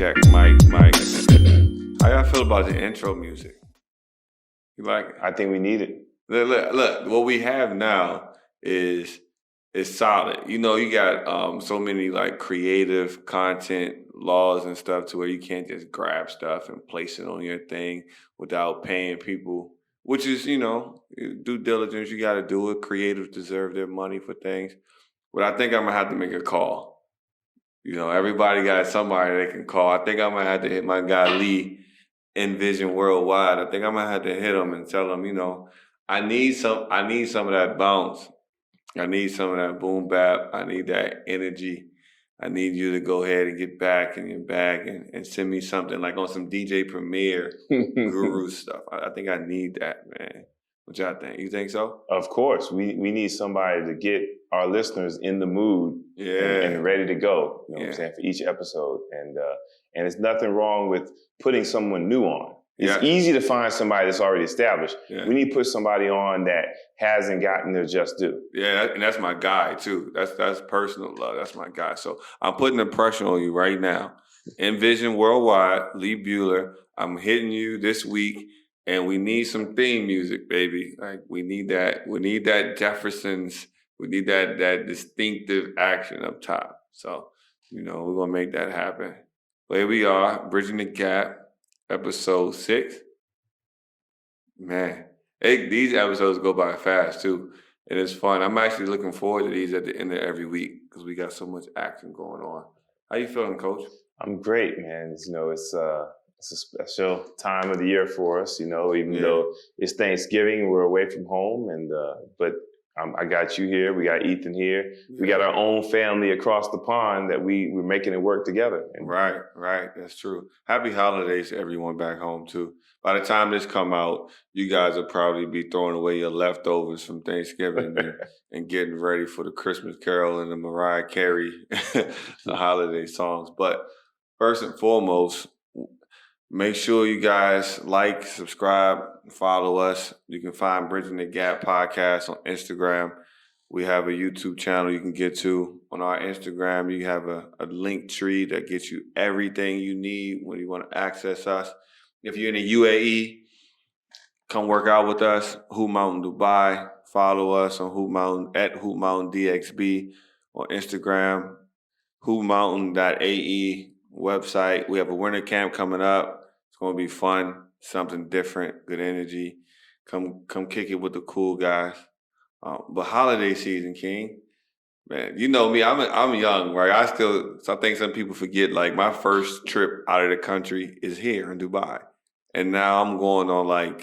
check. Mike. How y'all feel about the intro music? You like it? I think we need it. Look, what we have now is solid. You know, you got so many like creative content laws and stuff to where you can't just grab stuff and place it on your thing without paying people, which is, you know, due diligence. You got to do it. Creatives deserve their money for things. But I think I'm going to have to make a call. You know, everybody got somebody they can call. I think I'm going to have to hit my guy Lee in Vision Worldwide. I think I'm going to have to hit him and tell him, you know, I need some of that bounce. I need some of that boom bap. I need that energy. I need you to go ahead and get back in your bag and send me something like on some DJ Premier guru stuff. I think I need that, man. What y'all think? You think so? Of course. We need somebody to get our listeners in the mood and ready to go. You know what I'm saying? For each episode. And it's nothing wrong with putting someone new on. It's easy to find somebody that's already established. Yeah. We need to put somebody on that hasn't gotten their just due. Yeah, and that's my guy too. That's personal love. That's my guy. So I'm putting the pressure on you right now. Envision Worldwide, Lee Bueller. I'm hitting you this week, and we need some theme music, baby. Like we need that. We need that Jefferson's. We need that distinctive action up top. So, you know, we're gonna make that happen. But here we are, Bridging the Gap. Episode 6. Man, these episodes go by fast too. And it's fun. I'm actually looking forward to these at the end of every week because we got so much action going on. How you feeling, Coach? I'm great, man. It's a special time of the year for us, you know, even though it's Thanksgiving, we're away from home, but I got you here. We got Ethan here. Yeah. We got our own family across the pond that we're making it work together. Right. That's true. Happy holidays to everyone back home, too. By the time this come out, you guys will probably be throwing away your leftovers from Thanksgiving and getting ready for the Christmas Carol and the Mariah Carey, the holiday songs. But first and foremost, make sure you guys like, subscribe, follow us. You can find Bridging the Gap podcast on Instagram. We have a YouTube channel you can get to. On our Instagram, you have a link tree that gets you everything you need when you want to access us. If you're in the UAE, come work out with us. Hoopmountain Dubai. Follow us on Hoopmountain at Hoopmountain.ae on Instagram. Hoopmountain.ae website. We have a winter camp coming up. It's going to be fun, something different, good energy. Come kick it with the cool guys. But holiday season, King, man, you know me, I'm young, right? I think some people forget, like my first trip out of the country is here in Dubai. And now I'm going on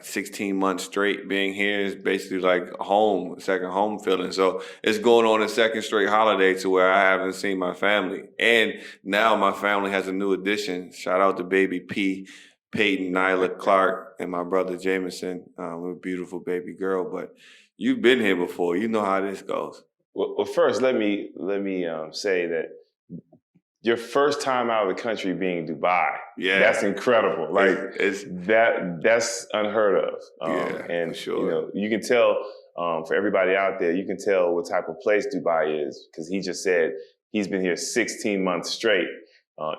16 months straight being here. Is basically like home, second home feeling. So it's going on a second straight holiday to where I haven't seen my family. And now my family has a new addition. Shout out to baby P, Peyton, Nyla, Clark, and my brother Jameson. We're a beautiful baby girl. But you've been here before. You know how this goes. Well, first, let me say that your first time out of the country being Dubai, that's incredible. Like that's unheard of. And for sure. You know, you can tell for everybody out there, you can tell what type of place Dubai is because he just said he's been here 16 months straight.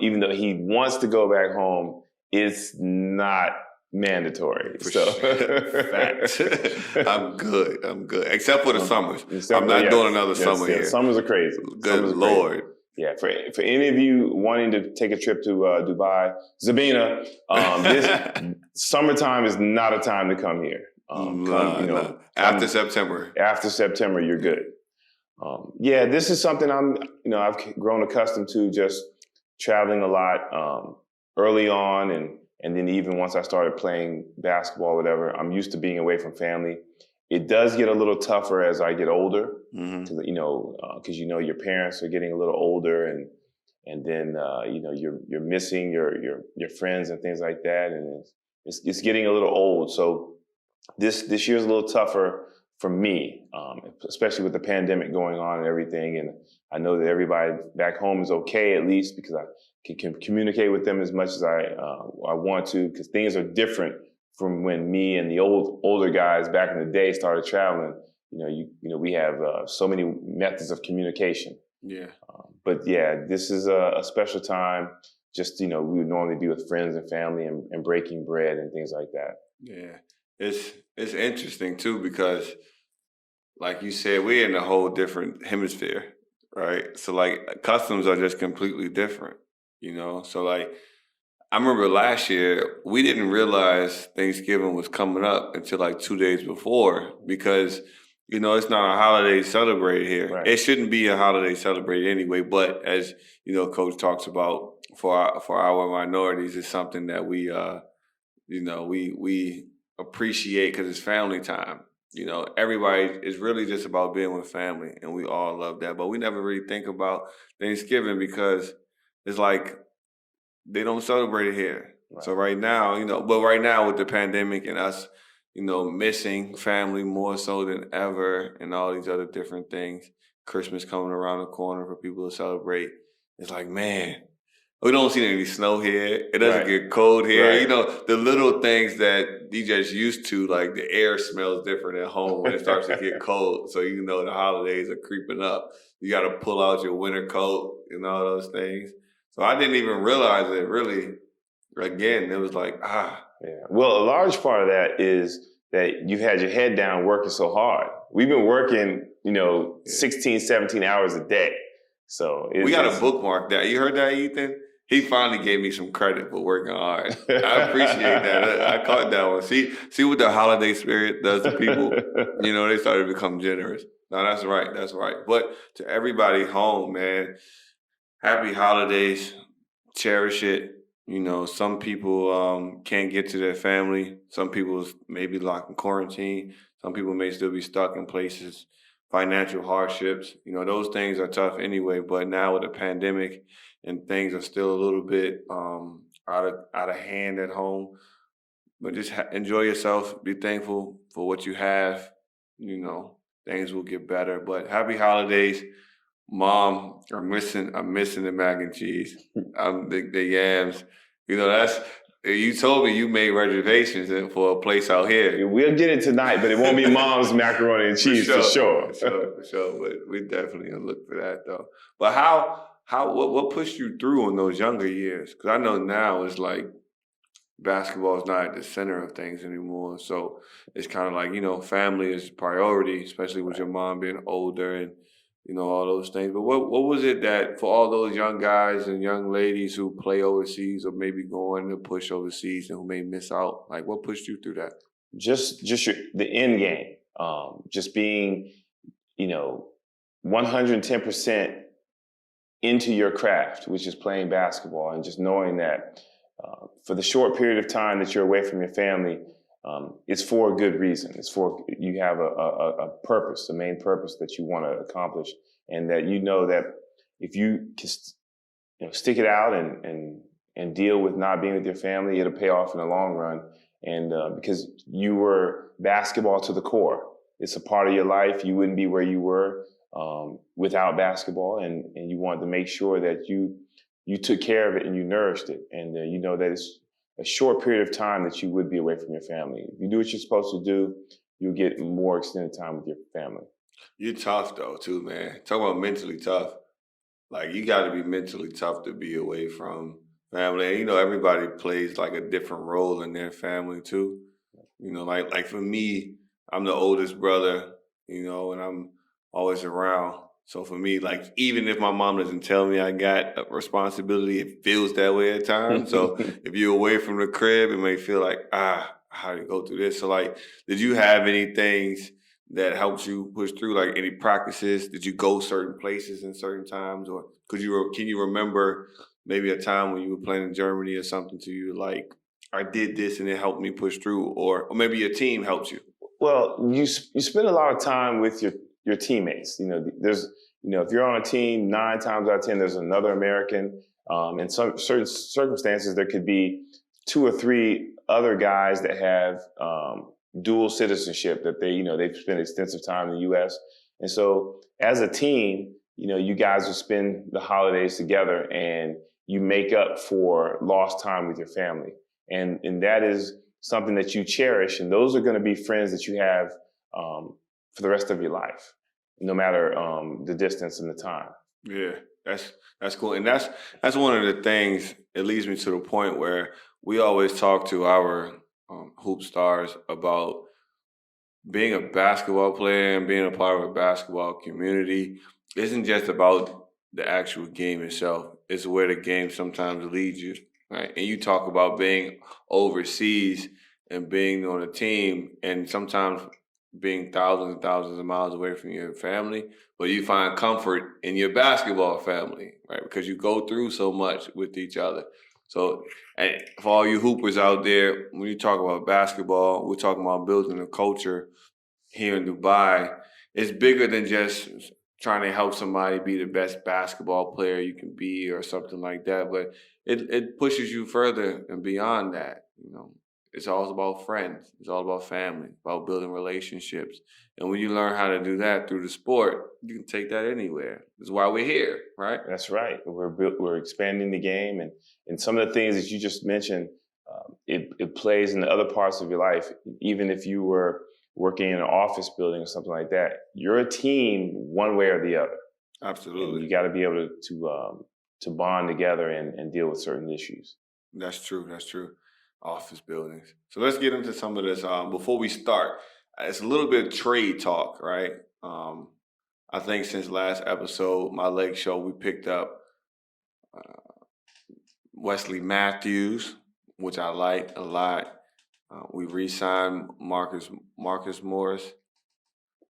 Even though he wants to go back home, it's not mandatory. Fact. I'm good. Except for the summers. I'm not doing another summer here. Summers are crazy. Good Lord. Crazy. Yeah, for any of you wanting to take a trip to Dubai, Zabina, this summertime is not a time to come here. After September. After September, you're good. This is something I've grown accustomed to, just traveling a lot early on, and then even once I started playing basketball, whatever, I'm used to being away from family. It does get a little tougher as I get older, because your parents are getting a little older, and then you're missing your friends and things like that, and it's getting a little old. So this year's a little tougher for me, especially with the pandemic going on and everything. And I know that everybody back home is okay, at least because I can communicate with them as much as I want to, because things are different from when me and the older guys back in the day started traveling. We have so many methods of communication. Yeah. But yeah, this is a special time. Just, we would normally be with friends and family and breaking bread and things like that. Yeah, it's interesting too because, like you said, we're in a whole different hemisphere, right? So like customs are just completely different, you know. So like I remember last year we didn't realize Thanksgiving was coming up until like 2 days before because it's not a holiday celebrated here. Right. It shouldn't be a holiday celebrated anyway. But as Coach talks about for our minorities, it's something that we appreciate because it's family time. Everybody is really just about being with family, and we all love that. But we never really think about Thanksgiving because it's like they don't celebrate it here. Right. So right now, but right now with the pandemic and us, missing family more so than ever, and all these other different things, Christmas coming around the corner for people to celebrate. It's like, man, we don't see any snow here. It doesn't Right. get cold here. Right. The little things that DJ's used to, like the air smells different at home when it starts to get cold. So the holidays are creeping up. You got to pull out your winter coat and all those things. So I didn't even realize it really. Again, it was like, Yeah. Well, a large part of that is that you've had your head down working so hard. We've been working, 16, 17 hours a day. So we got to bookmark that. You heard that, Ethan? He finally gave me some credit for working hard. I appreciate that. I caught that one. See what the holiday spirit does to people? They started to become generous. No, that's right. That's right. But to everybody home, man, happy holidays. Cherish it. Some people can't get to their family. Some people may be locked in quarantine. Some people may still be stuck in places, financial hardships. Those things are tough anyway. But now with the pandemic and things are still a little bit out of hand at home. But just enjoy yourself. Be thankful for what you have. Things will get better. But happy holidays. Mom, I'm missing the mac and cheese. I'm the yams. That's you told me you made reservations for a place out here. We'll get it tonight, but it won't be Mom's macaroni and cheese for sure. For sure. But we definitely gonna look for that though. But what pushed you through in those younger years? Because I know now it's like basketball is not at the center of things anymore. So it's kind of like, family is priority, especially with your mom being older and, all those things. But what was it that for all those young guys and young ladies who play overseas or maybe going to push overseas and who may miss out, like what pushed you through that? Just the end game. Just being, 110% into your craft, which is playing basketball, and just knowing that for the short period of time that you're away from your family, it's for a good reason. It's for you have a purpose, the main purpose that you want to accomplish, and that that if you can stick it out and deal with not being with your family, it'll pay off in the long run. And because you were basketball to the core, it's a part of your life. You wouldn't be where you were without basketball, and you wanted to make sure that you took care of it and you nourished it, and that it's a short period of time that you would be away from your family. If you do what you're supposed to do, you'll get more extended time with your family. You're tough though, too, man. Talk about mentally tough. Like you got to be mentally tough to be away from family. And, everybody plays like a different role in their family too. Like for me, I'm the oldest brother, and I'm always around. So for me, like even if my mom doesn't tell me I got a responsibility, it feels that way at times. So if you're away from the crib, it may feel like, how do you go through this? So like, did you have any things that helped you push through? Like any practices? Did you go certain places in certain times, or can you remember maybe a time when you were playing in Germany or something to you like I did this and it helped me push through, or maybe your team helped you? Well, you spend a lot of time with your teammates. There's if you're on a team, 9 times out of 10 there's another American. In some certain circumstances, there could be 2 or 3 other guys that have dual citizenship that they've spent extensive time in the U.S. And so as a team, you guys will spend the holidays together and you make up for lost time with your family. And that is something that you cherish. And those are going to be friends that you have for the rest of your life, no matter the distance and the time. Yeah. That's cool, and that's one of the things. It leads me to the point where we always talk to our hoop stars about being a basketball player and being a part of a basketball community isn't just about the actual game itself. It's where the game sometimes leads you, right? And you talk about being overseas and being on a team, and sometimes being thousands and thousands of miles away from your family, but you find comfort in your basketball family, right? Because you go through so much with each other. So, and for all you hoopers out there, when you talk about basketball, we're talking about building a culture here in Dubai. It's bigger than just trying to help somebody be the best basketball player you can be or something like that. But it pushes you further and beyond that. It's all about friends. It's all about family, about building relationships. And when you learn how to do that through the sport, you can take that anywhere. That's why we're here, right? That's right. We're expanding the game, and some of the things that you just mentioned, it plays in the other parts of your life. Even if you were working in an office building or something like that, you're a team one way or the other. Absolutely. And you got to be able to bond together and deal with certain issues. That's true. That's true. Office buildings. So let's get into some of this. Before we start, it's a little bit of trade talk, right? I think since last episode, my leg show, we picked up Wesley Matthews, which I like a lot. We re-signed Marcus Morris.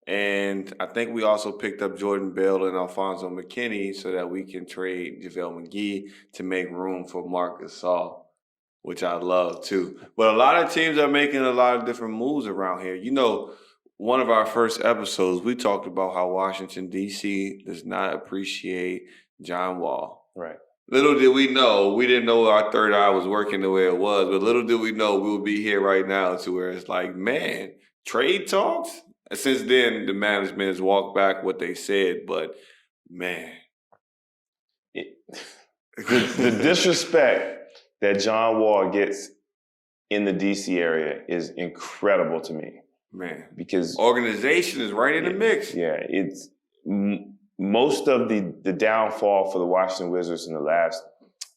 And I think we also picked up Jordan Bell and Alfonso McKinney so that we can trade JaVale McGee to make room for Marc Gasol, which I love too. But a lot of teams are making a lot of different moves around here. One of our first episodes, we talked about how Washington, D.C. does not appreciate John Wall. Right. Little did we know, we didn't know our third eye was working the way it was, but little did we know we would be here right now to where it's like, man, trade talks? And since then, the management has walked back what they said, but man. The disrespect that John Wall gets in the D.C. area is incredible to me. Man. Because organization is right in the mix. Yeah, it's most of the downfall for the Washington Wizards in the last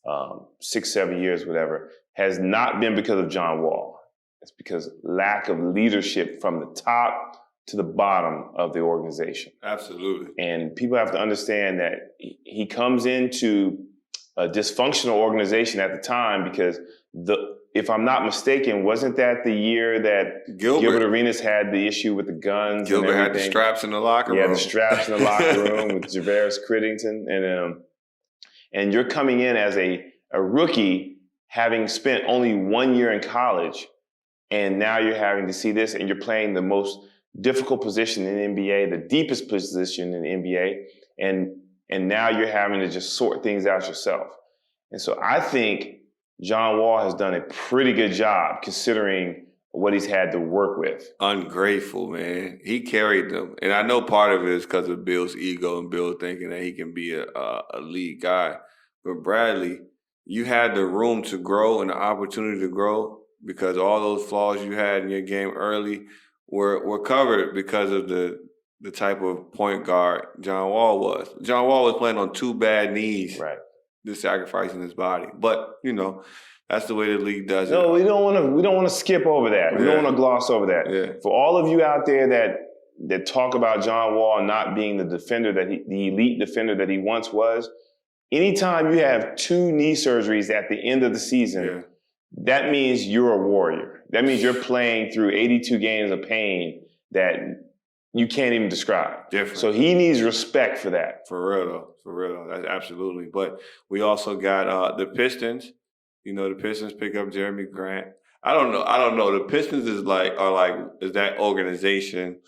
6-7 years, whatever, has not been because of John Wall. It's because lack of leadership from the top to the bottom of the organization. Absolutely. And people have to understand that he comes into a dysfunctional organization at the time because if I'm not mistaken, wasn't that the year that Gilbert Arenas had the issue with the guns? Gilbert had the straps in the locker room. Yeah, the straps in the locker room with Javaris Crittington. And you're coming in as a rookie, having spent only 1 year in college, and now you're having to see this, and you're playing the most difficult position in the NBA, the deepest position in the NBA, and now you're having to just sort things out yourself. And so I think John Wall has done a pretty good job considering what he's had to work with. Ungrateful, man. He carried them. And I know part of it is because of Bill's ego and Bill thinking that he can be a lead guy. But Bradley, you had the room to grow and the opportunity to grow because all those flaws you had in your game early were covered because of the type of point guard John Wall was. John Wall was playing on 2 bad knees. Right. Just sacrificing his body. But, that's the way the league does it. No, we don't want to skip over that. We don't want to gloss over that. Yeah. For all of you out there that talk about John Wall not being the defender the elite defender that he once was, anytime you have 2 knee surgeries at the end of the season, that means you're a warrior. That means you're playing through 82 games of pain that you can't even describe. Different. So he needs respect for that. For real though. That's absolutely. But we also got the Pistons. The Pistons pick up Jeremy Grant. I don't know. The Pistons is that organization.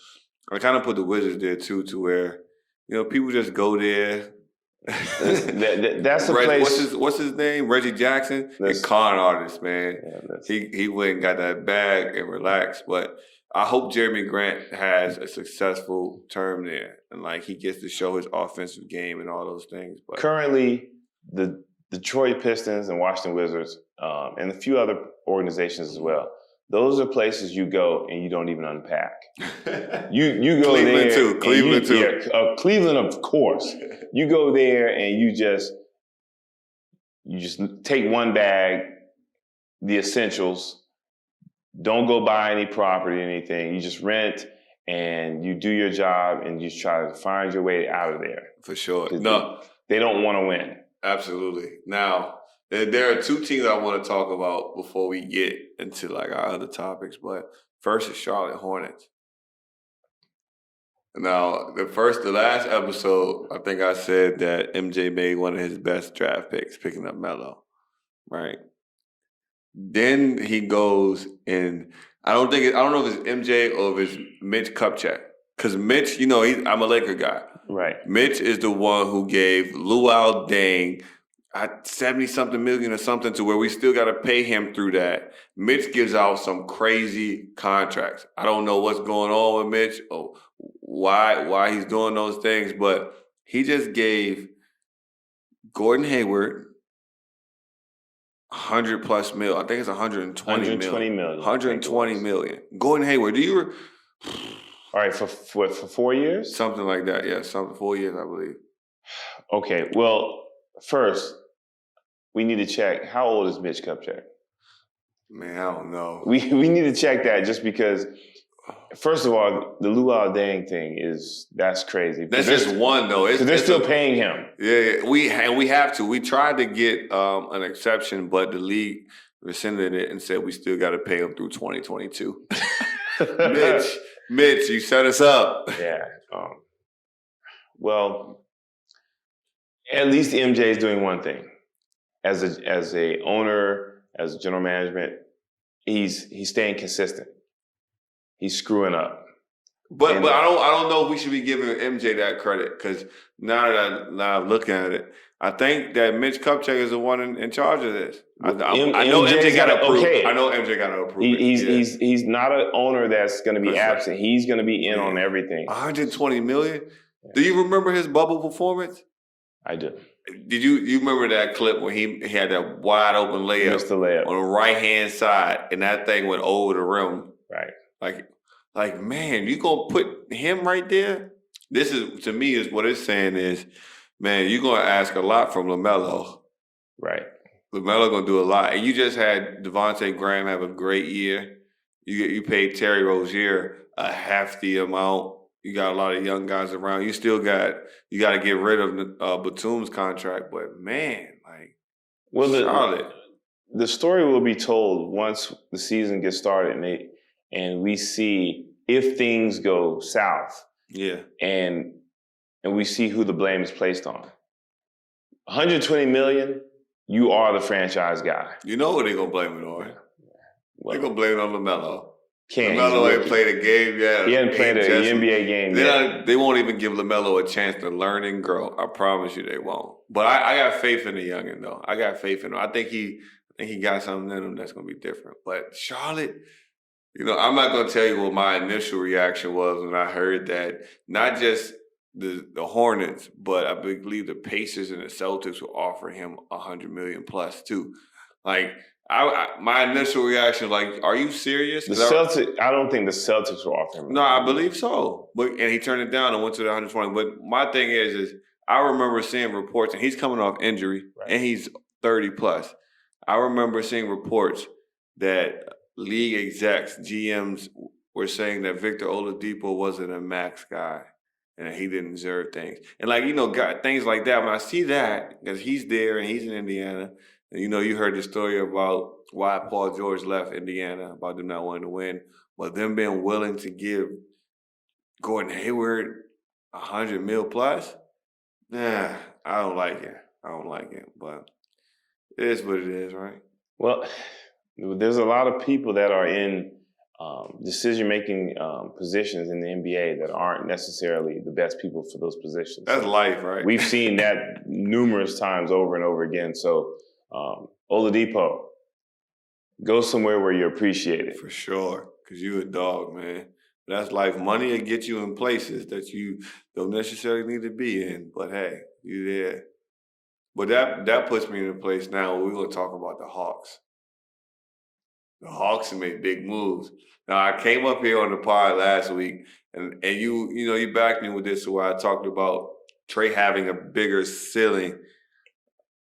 I kind of put the Wizards there too, to where people just go there. That's the place. What's his name? Reggie Jackson. A con artist, man. Yeah, he went and got that bag and relaxed. But I hope Jeremy Grant has a successful term there and he gets to show his offensive game and all those things. But currently, the Detroit Pistons and Washington Wizards and a few other organizations as well. Those are places you go and you don't even unpack. You go Cleveland there. Cleveland too. Yeah, Cleveland, of course. you go there and you just take one bag, the essentials. Don't go buy any property, anything. You just rent and you do your job and you try to find your way out of there. For sure. No, they don't want to win. Absolutely. Now, there are two teams I want to talk about before we get into like our other topics. But first is Charlotte Hornets. Now, the last episode, I think I said that MJ made one of his best draft picks, picking up Melo, right? Then he goes and I don't know if it's MJ or if it's Mitch Kupchak. Because Mitch, I'm a Laker guy. Right. Mitch is the one who gave Luol Deng 70-something million or something to where we still got to pay him through that. Mitch gives out some crazy contracts. I don't know what's going on with Mitch or why he's doing those things, but he just gave Gordon Hayward 100+ mil. I think it's 120 million. 120 million. Gordon Hayward, all right, for 4 years? Something like that, yeah. 4 years, I believe. Okay, well, first, we need to check, how old is Mitch Kupchak? Man, I don't know. We need to check that just because, first of all, the Luol Deng thing that's crazy. That's just one, though. So they're still paying him. Yeah, we have to. We tried to get an exception, but the league rescinded it and said we still got to pay him through 2022. Mitch, you set us up. Yeah. Well, at least MJ is doing one thing. As a owner, as general management, he's staying consistent. He's screwing up. But I don't know if we should be giving MJ that credit because now that I'm looking at it, I think that Mitch Kupchak is the one in charge of this. I know MJ got to approve. Okay. I know MJ got to approve. He's not an owner that's going to be absent. He's going to be in on everything. 120 million. Yeah. Do you remember his bubble performance? I do. Did you remember that clip when he had that wide open layup on the right hand side and that thing went over the rim? Right. Like man, you gonna put him right there? This is, to me, is what it's saying is, man, you're gonna ask a lot from LaMelo. Right. LaMelo gonna do a lot, and you just had Devontae Graham have a great year. You paid Terry Rozier a hefty amount. You got a lot of young guys around. You got to get rid of Batum's contract, but man, Charlotte. The story will be told once the season gets started, and we see if things go south. Yeah, and we see who the blame is placed on. 120 million. You are the franchise guy. You know what they're gonna blame it on? Well, they're gonna blame it on LaMelo. LaMelo ain't played a game yet. He hasn't played an NBA game yet. They won't even give LaMelo a chance to learn and grow. I promise you they won't. But I got faith in the youngin', though. I got faith in him. I think he got something in him that's going to be different. But Charlotte, I'm not going to tell you what my initial reaction was when I heard that not just the Hornets, but I believe the Pacers and the Celtics were offering him $100 million plus too. My initial reaction was are you serious? I don't think the Celtics were offering him. No, I believe so. And he turned it down and went to the 120. But my thing is I remember seeing reports, and he's coming off injury, and he's 30 plus. I remember seeing reports that league execs, GMs, were saying that Victor Oladipo wasn't a max guy and that he didn't deserve things. And things like that. When I see that, because he's there and he's in Indiana. And you heard the story about why Paul George left Indiana, about them not wanting to win, but them being willing to give Gordon Hayward $100 million plus. Nah, I don't like it. But it is what it is, right? Well, there's a lot of people that are in decision-making positions in the NBA that aren't necessarily the best people for those positions. That's life, right? We've seen that numerous times over and over again. So Oladipo, go somewhere where you're appreciated. For sure, because you're a dog, man. That's life. Money will get you in places that you don't necessarily need to be in, but hey, you're there. But that puts me in a place now where we're going to talk about the Hawks. The Hawks have made big moves. Now, I came up here on the pod last week, and you backed me with this where I talked about Trey having a bigger ceiling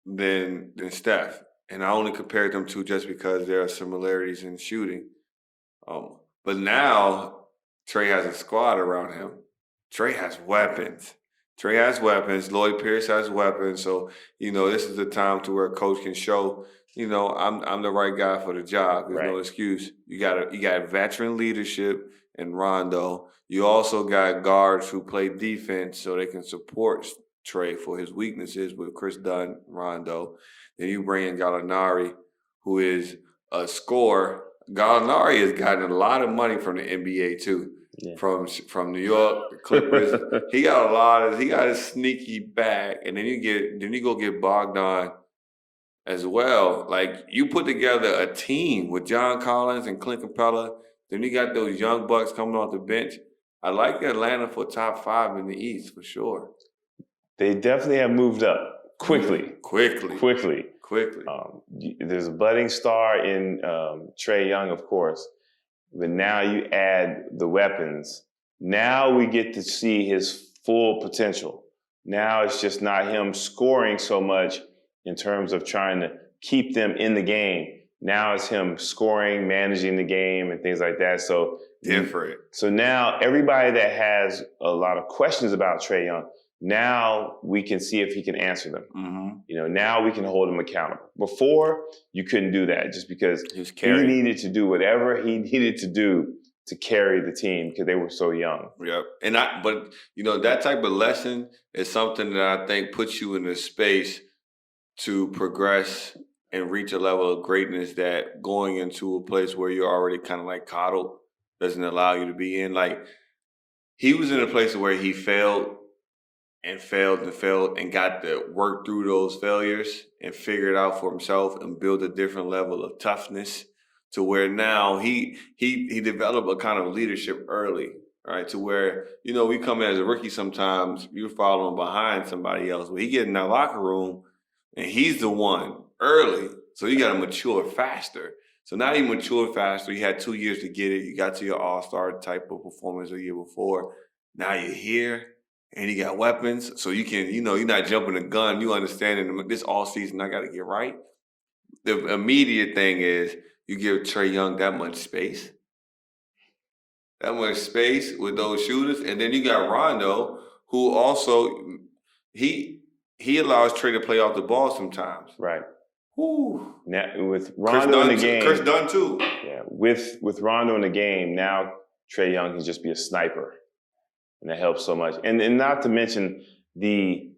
than Steph. And I only compared them two just because there are similarities in shooting. But now Trey has a squad around him. Trey has weapons. Trey has weapons. Lloyd Pierce has weapons. So, this is the time to where a coach can show, I'm the right guy for the job. There's no excuse. You got veteran leadership in Rondo. You also got guards who play defense so they can support Trey for his weaknesses with Chris Dunn, Rondo. Then you bring in Gallinari, who is a scorer. Gallinari has gotten a lot of money from the NBA too. Yeah. From New York, the Clippers. he got a sneaky bag. And then you go get Bogdan as well. Like, you put together a team with John Collins and Clint Capella. Then you got those young bucks coming off the bench. I like Atlanta for top 5 in the East for sure. They definitely have moved up quickly. There's a budding star in Trae Young, of course, but now you add the weapons. Now we get to see his full potential. Now it's just not him scoring so much in terms of trying to keep them in the game. Now it's him scoring, managing the game, and things like that. So different. So now everybody that has a lot of questions about Trae Young, now we can see if he can answer them. Mm-hmm. Now we can hold him accountable. Before, you couldn't do that just because he needed to do whatever he needed to do to carry the team because they were so young. Yep. But that type of lesson is something that I think puts you in a space to progress and reach a level of greatness that going into a place where you're already kind of like coddled doesn't allow you to be in. Like, he was in a place where he failed and got to work through those failures and figure it out for himself and build a different level of toughness to where now he developed a kind of leadership early, right? To where, we come in as a rookie sometimes, you're following behind somebody else. But he get in that locker room and he's the one early. So you got to mature faster. So now you mature faster. You had 2 years to get it. You got to your all-star type of performance the year before. Now you're here. And he got weapons, so you can, you're not jumping the gun. You understand this all season, I got to get right. The immediate thing is you give Trae Young that much space with those shooters, and then you got Rondo, who also he allows Trae to play off the ball sometimes. Right. Whew. Now with Rondo in the game, Chris Dunn too. Yeah, with Rondo in the game, now Trae Young can just be a sniper. And that helps so much. And not to mention the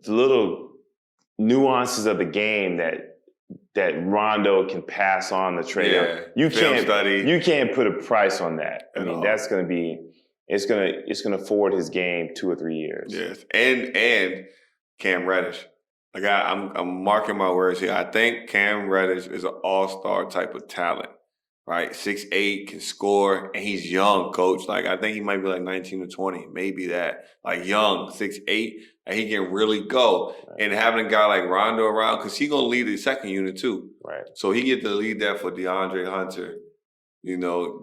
little nuances of the game that Rondo can pass on to Trae Young. You can't put a price on that. I mean, that's going to be it's going to forward his game 2 or 3 years. Yes, and Cam Reddish. Like, I'm marking my words here. I think Cam Reddish is an all-star type of talent. Right, 6'8", can score, and he's young, coach. Like, I think he might be like 19 or 20, maybe that. Like, young, 6'8", and he can really go. Right. And having a guy like Rondo around, because he's going to lead the second unit too. Right. So he get to lead that for DeAndre Hunter.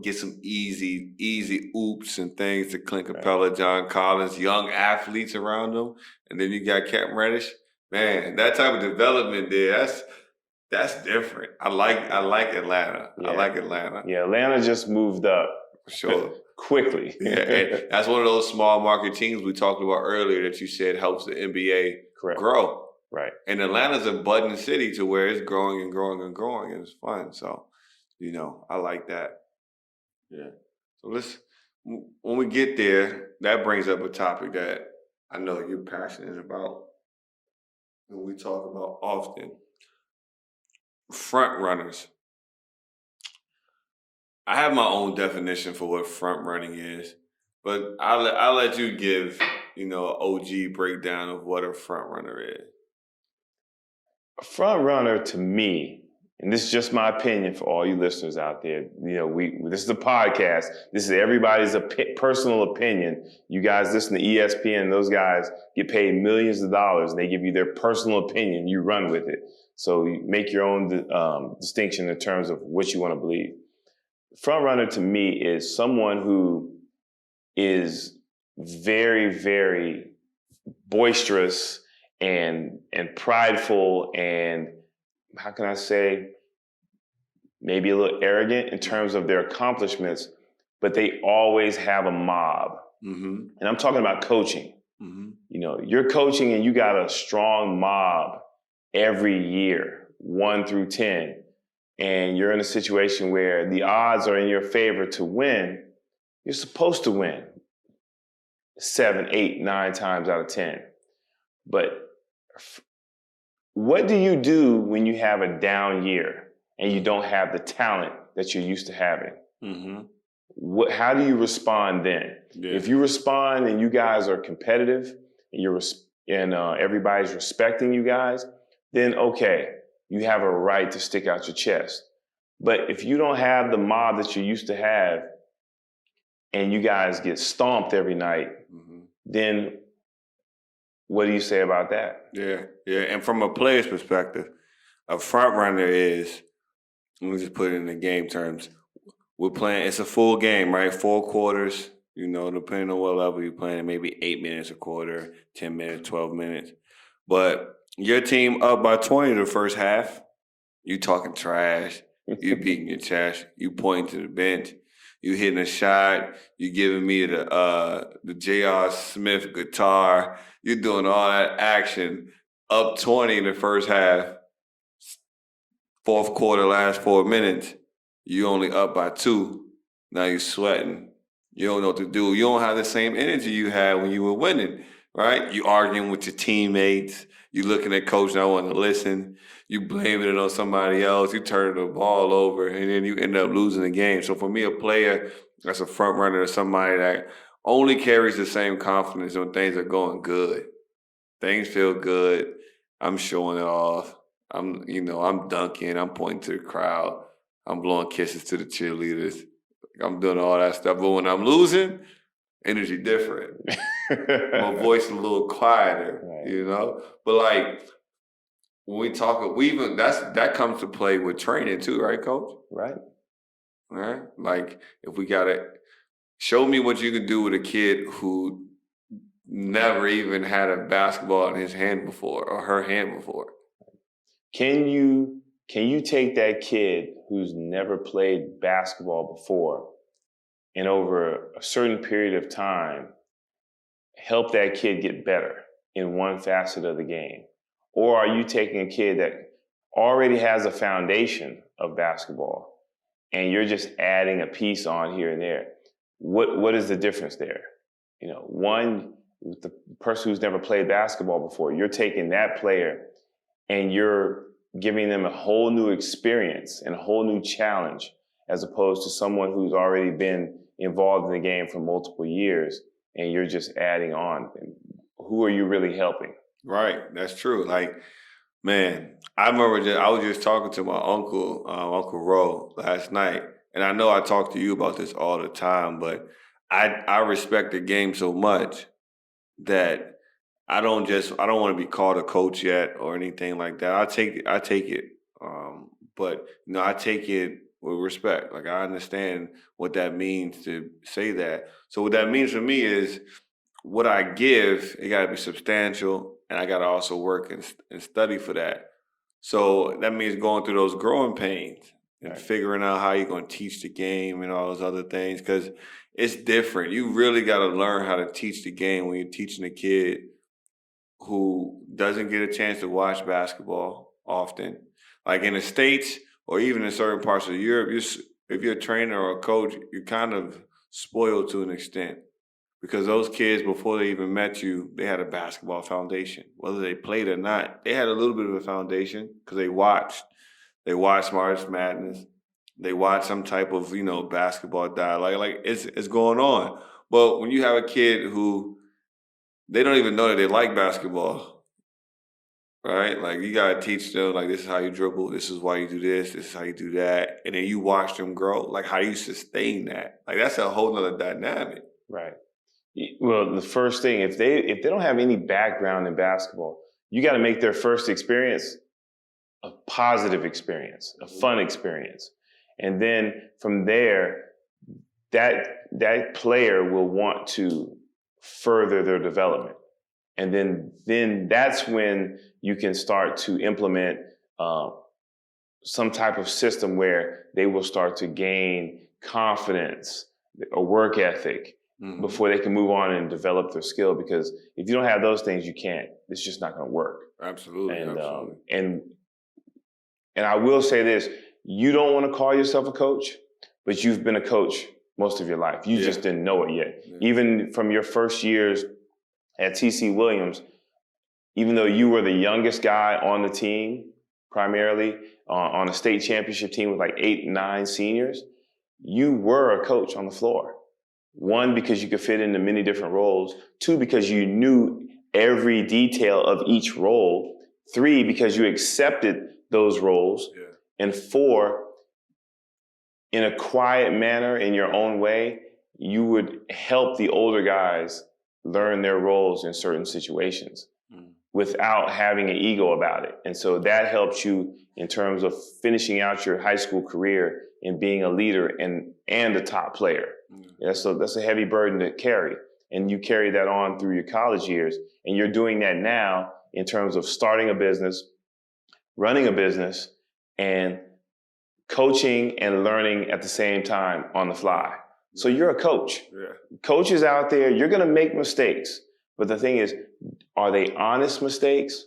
Get some easy oops and things to Clint Capella, John Collins, young athletes around them. And then you got Cam Reddish. Man, that type of development there, that's different. I like Atlanta. Yeah. I like Atlanta. Yeah, Atlanta just moved up. For sure. Quickly. Yeah, and that's one of those small market teams we talked about earlier that you said helps the NBA grow. Right. And Atlanta's a budding city to where it's growing and growing and growing, and it's fun. So, I like that. Yeah. So when we get there, that brings up a topic that I know you're passionate about and we talk about often. Front runners. I have my own definition for what front running is, but I'll let you give, an OG breakdown of what a front runner is. A front runner to me, and this is just my opinion for all you listeners out there. This is a podcast. This is everybody's personal opinion. You guys listen to ESPN. Those guys get paid millions of dollars, and they give you their personal opinion. You run with it. So you make your own distinction in terms of what you want to believe. Front runner to me is someone who is very, very boisterous and prideful, and how can I say, maybe a little arrogant in terms of their accomplishments, but they always have a mob. Mm-hmm. And I'm talking about coaching. Mm-hmm. You know, you're coaching and you got a strong mob every year, 1 through 10, and you're in a situation where the odds are in your favor to win. You're supposed to win 7, 8, 9 times out of 10. But what do you do when you have a down year and you don't have the talent that you're used to having? Mm-hmm. How do you respond then? Yeah. If you respond and you guys are competitive and everybody's respecting you guys, then okay, you have a right to stick out your chest. But if you don't have the mob that you used to have and you guys get stomped every night, Mm-hmm. then what do you say about that? Yeah, yeah. And from a player's perspective, a front runner is, let me just put it in the game terms. We're playing, it's a full game, right? 4 quarters, you know, depending on what level you're playing, maybe 8 minutes a quarter, 10 minutes, 12 minutes. But your team up by 20 the first half, you talking trash, you beating your chest, you pointing to the bench, you hitting a shot, you giving me the J.R. Smith guitar, you're doing all that action, up 20 in the first half, fourth quarter, last 4 minutes, you only up by 2. Now you're sweating. You don't know what to do. You don't have the same energy you had when you were winning, right? You arguing with your teammates. You looking at coach not wanting to listen. You blaming it on somebody else. You turning the ball over, and then you end up losing the game. So for me, a player that's a front runner is somebody that only carries the same confidence when things are going good. Things feel good. I'm showing it off. I'm dunking. I'm pointing to the crowd. I'm blowing kisses to the cheerleaders. I'm doing all that stuff. But when I'm losing, energy different. My voice a little quieter, Right. you know? But like when we talk, that comes to play with training too, right, coach? Right. All right. Like if we gotta show me what you can do with a kid who never even had a basketball in his hand before or her hand before. Can you take that kid who's never played basketball before and over a certain period of time help that kid get better in one facet of the game? Or are you taking a kid that already has a foundation of basketball and you're just adding a piece on here and there? What is the difference there? You know, one, the person who's never played basketball before, you're taking that player and you're giving them a whole new experience and a whole new challenge, as opposed to someone who's already been involved in the game for multiple years and you're just adding on. Who are you really helping? Right, that's true. Like, man, I remember I was just talking to my uncle, Uncle Ro, last night, and I know I talk to you about this all the time, but I respect the game so much that I don't want to be called a coach yet or anything like that. I take it, but I take it with respect. Like I understand what that means to say that. So what that means for me is what I give, it got to be substantial, and I got to also work and study for that. So that means going through those growing pains and Right. figuring out how you're going to teach the game and all those other things, because it's different. You really got to learn how to teach the game when you're teaching a kid who doesn't get a chance to watch basketball often. Like in the States or even in certain parts of Europe, if you're a trainer or a coach, you're kind of spoiled to an extent because those kids, before they even met you, they had a basketball foundation. Whether they played or not, they had a little bit of a foundation because they watched. They watched March Madness. They watched some type of, basketball dialogue. Like it's going on. But when you have a kid who they don't even know that they like basketball, right? Like you gotta teach them, like this is how you dribble, this is why you do this is how you do that, and then you watch them grow. Like how do you sustain that? Like that's a whole nother dynamic. Right. Well, the first thing, if they don't have any background in basketball, you got to make their first experience a positive experience, a fun experience, and then from there, that player will want to further their development. And then that's when you can start to implement some type of system where they will start to gain confidence, a work ethic, before they can move on and develop their skill. Because if you don't have those things, you can't. It's just not going to work. Absolutely. And I will say this: you don't want to call yourself a coach, but you've been a coach most of your life. You just didn't know it yet. Yeah. Even from your first years at TC Williams, even though you were the youngest guy on the team, primarily on a state championship team with like 8, 9 seniors, you were a coach on the floor. 1, because you could fit into many different roles. 2, because you knew every detail of each role. 3, because you accepted those roles. Yeah. And 4, in a quiet manner, in your own way, you would help the older guys learn their roles in certain situations without having an ego about it. And so that helps you in terms of finishing out your high school career and being a leader and a top player. Yeah, so that's a heavy burden to carry. And you carry that on through your college years. And you're doing that now in terms of starting a business, running a business, and coaching and learning at the same time on the fly. So you're a coach. Yeah. Coaches out there, you're going to make mistakes. But the thing is, are they honest mistakes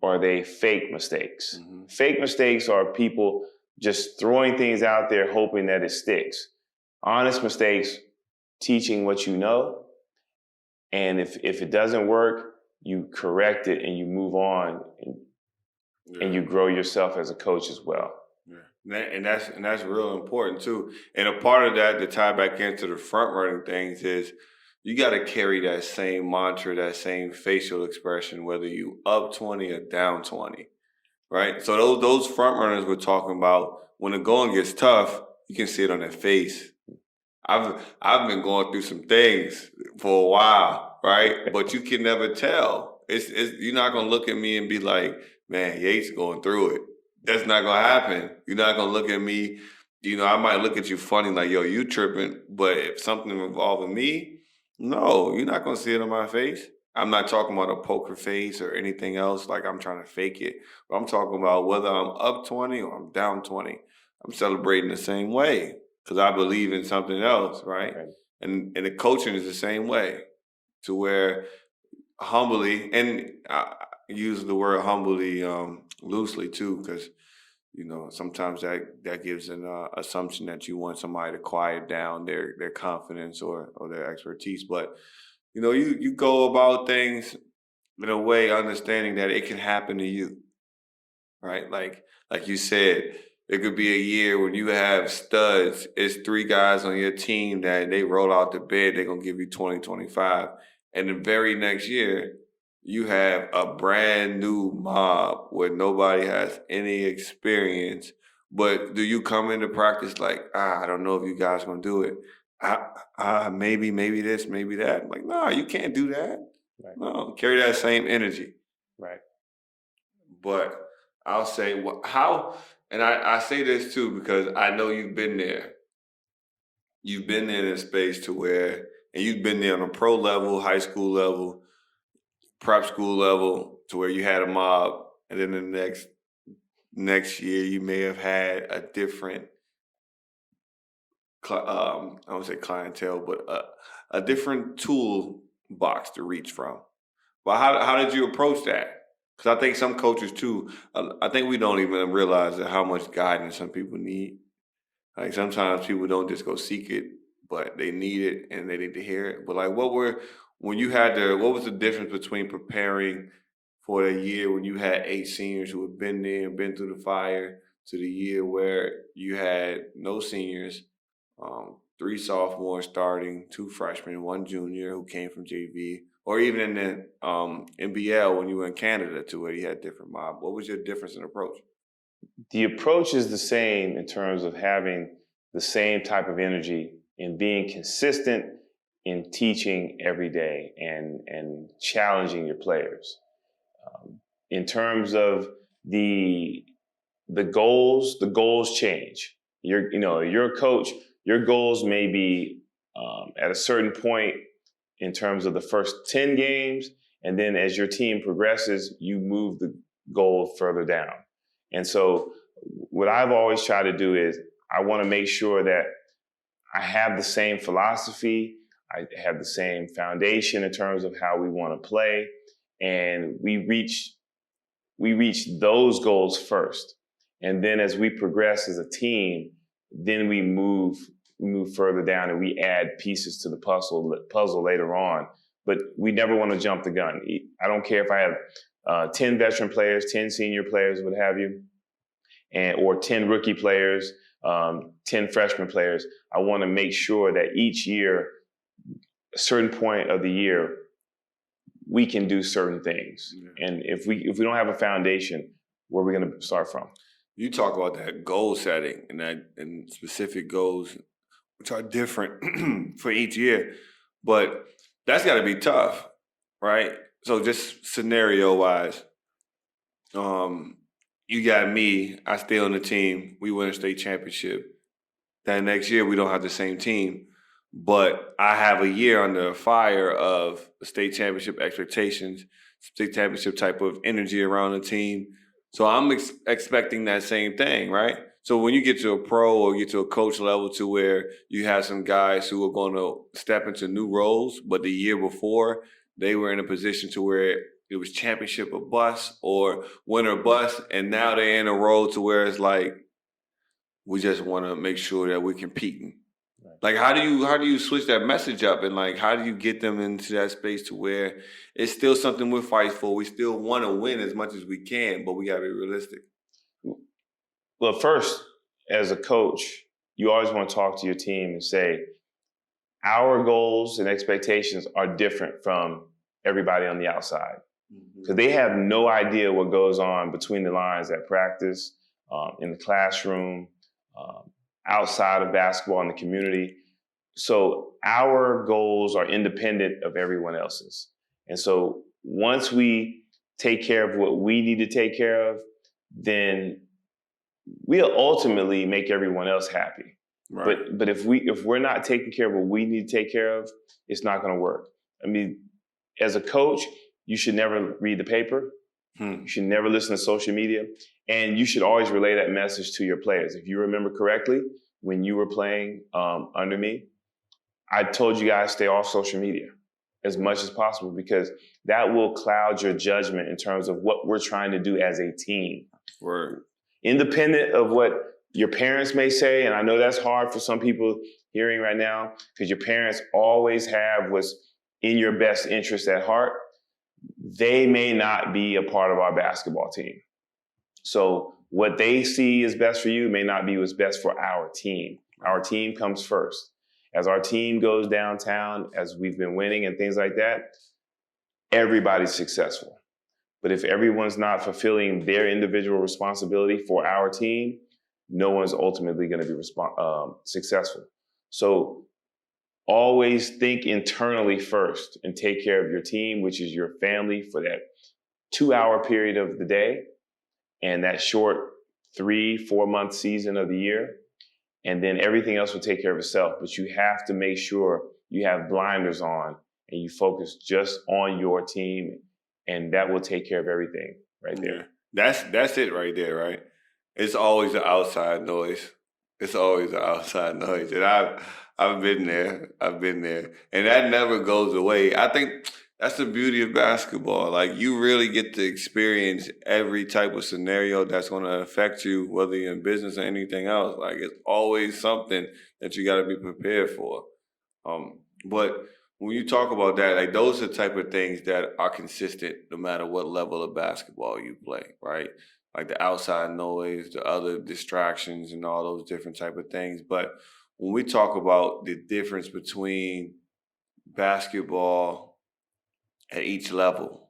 or are they fake mistakes? Fake mistakes are people just throwing things out there hoping that it sticks. Honest mistakes, teaching what you know. And if it doesn't work, you correct it and you move on and you grow yourself as a coach as well. Yeah. And that's real important too. And a part of that, to tie back into the front running things, is you got to carry that same mantra, that same facial expression, whether you up 20 or down 20, right? So those front runners we're talking about, when the going gets tough, you can see it on their face. I've been going through some things for a while, right? But you can never tell. You're not gonna look at me and be like, man, Yates going through it. That's not gonna happen. You're not gonna look at me. I might look at you funny, like, yo, you tripping. But if something involving me, no, you're not gonna see it on my face. I'm not talking about a poker face or anything else, like I'm trying to fake it. But I'm talking about whether I'm up 20 or I'm down 20. I'm celebrating the same way because I believe in something else, right? And the coaching is the same way, to where humbly, and I use the word humbly loosely too, because sometimes that gives an assumption that you want somebody to quiet down their confidence or their expertise. But you go about things in a way understanding that it can happen to you, right? Like you said, it could be a year when you have studs. It's 3 guys on your team that they roll out the bed, they're going to give you 20, 25. And the very next year, you have a brand new mob where nobody has any experience. But do you come into practice like, I don't know if you guys are going to do it. Maybe this, maybe that. Like, no, you can't do that. Right. No, carry that same energy. Right. But I'll say how, and I say this too because I know you've been there. You've been in a space to where, and you've been there on a pro level, high school level, prep school level, to where you had a mob, and then the next year you may have had a different, I don't say clientele, but a different tool box to reach from. But how did you approach that? Because I think some coaches too, I think we don't even realize how much guidance some people need. Like sometimes people don't just go seek it, but they need it and they need to hear it. But like, what was the difference between preparing for the year when you had 8 seniors who had been there and been through the fire, to the year where you had no seniors, 3 sophomores starting, 2 freshmen, 1 junior who came from JV, or even in the NBL when you were in Canada, to where you had different mob? What was your difference in approach? The approach is the same in terms of having the same type of energy and being consistent in teaching every day and challenging your players. In terms of the goals change. You're a coach. Your goals may be at a certain point in terms of the first 10 games. And then as your team progresses, you move the goal further down. And so what I've always tried to do is I want to make sure that I have the same philosophy, I have the same foundation in terms of how we want to play, and we reach those goals first. And then as we progress as a team, then we move further down and we add pieces to the puzzle later on. But we never want to jump the gun. I don't care if I have 10 veteran players, 10 senior players, what have you, or 10 rookie players, 10 freshman players. I want to make sure that each year, a certain point of the year, we can do certain things. Yeah. And if we don't have a foundation, where are we going to start from? You talk about that goal setting and specific goals, which are different for each year, but that's got to be tough, right? So just scenario wise, you got me, I stay on the team, we win a state championship. That next year we don't have the same team, but I have a year under fire of state championship expectations, state championship type of energy around the team. So I'm expecting that same thing, right? So when you get to a pro or get to a coach level to where you have some guys who are going to step into new roles, but the year before they were in a position to where it was championship or bust or win or bust, and now they're in a role to where it's like, we just want to make sure that we're competing. Like, how do you switch that message up, and like, how do you get them into that space to where it's still something we're fighting for? We still want to win as much as we can, but we got to be realistic. Well, first, as a coach, you always want to talk to your team and say, our goals and expectations are different from everybody on the outside, because they have no idea what goes on between the lines at practice, in the classroom, outside of basketball in the community. So our goals are independent of everyone else's. And so once we take care of what we need to take care of, then we'll ultimately make everyone else happy. Right. But if we're not taking care of what we need to take care of, it's not going to work. I mean, as a coach, you should never read the paper. You should never listen to social media. And you should always relay that message to your players. If you remember correctly, when you were playing under me, I told you guys stay off social media as much as possible, because that will cloud your judgment in terms of what we're trying to do as a team. Word. Independent of what your parents may say, and I know that's hard for some people hearing right now, because your parents always have what's in your best interest at heart. They may not be a part of our basketball team. So what they see is best for you may not be what's best for our team. Our team comes first. As our team goes downtown, as we've been winning and things like that, everybody's successful. But if everyone's not fulfilling their individual responsibility for our team, no one's ultimately going to be successful. So always think internally first and take care of your team, which is your family, for that 2-hour period of the day and that short 3-4 month season of the year. And then everything else will take care of itself. But you have to make sure you have blinders on and you focus just on your team, and that will take care of everything right there. That's it right there, right? It's always the outside noise. It's always the outside noise. And I've been there. And that never goes away. I think that's the beauty of basketball. Like, you really get to experience every type of scenario that's going to affect you, whether you're in business or anything else. Like, it's always something that you got to be prepared for. But when you talk about that, like, those are the type of things that are consistent no matter what level of basketball you play, right? Like the outside noise, the other distractions, and all those different type of things. But when we talk about the difference between basketball at each level,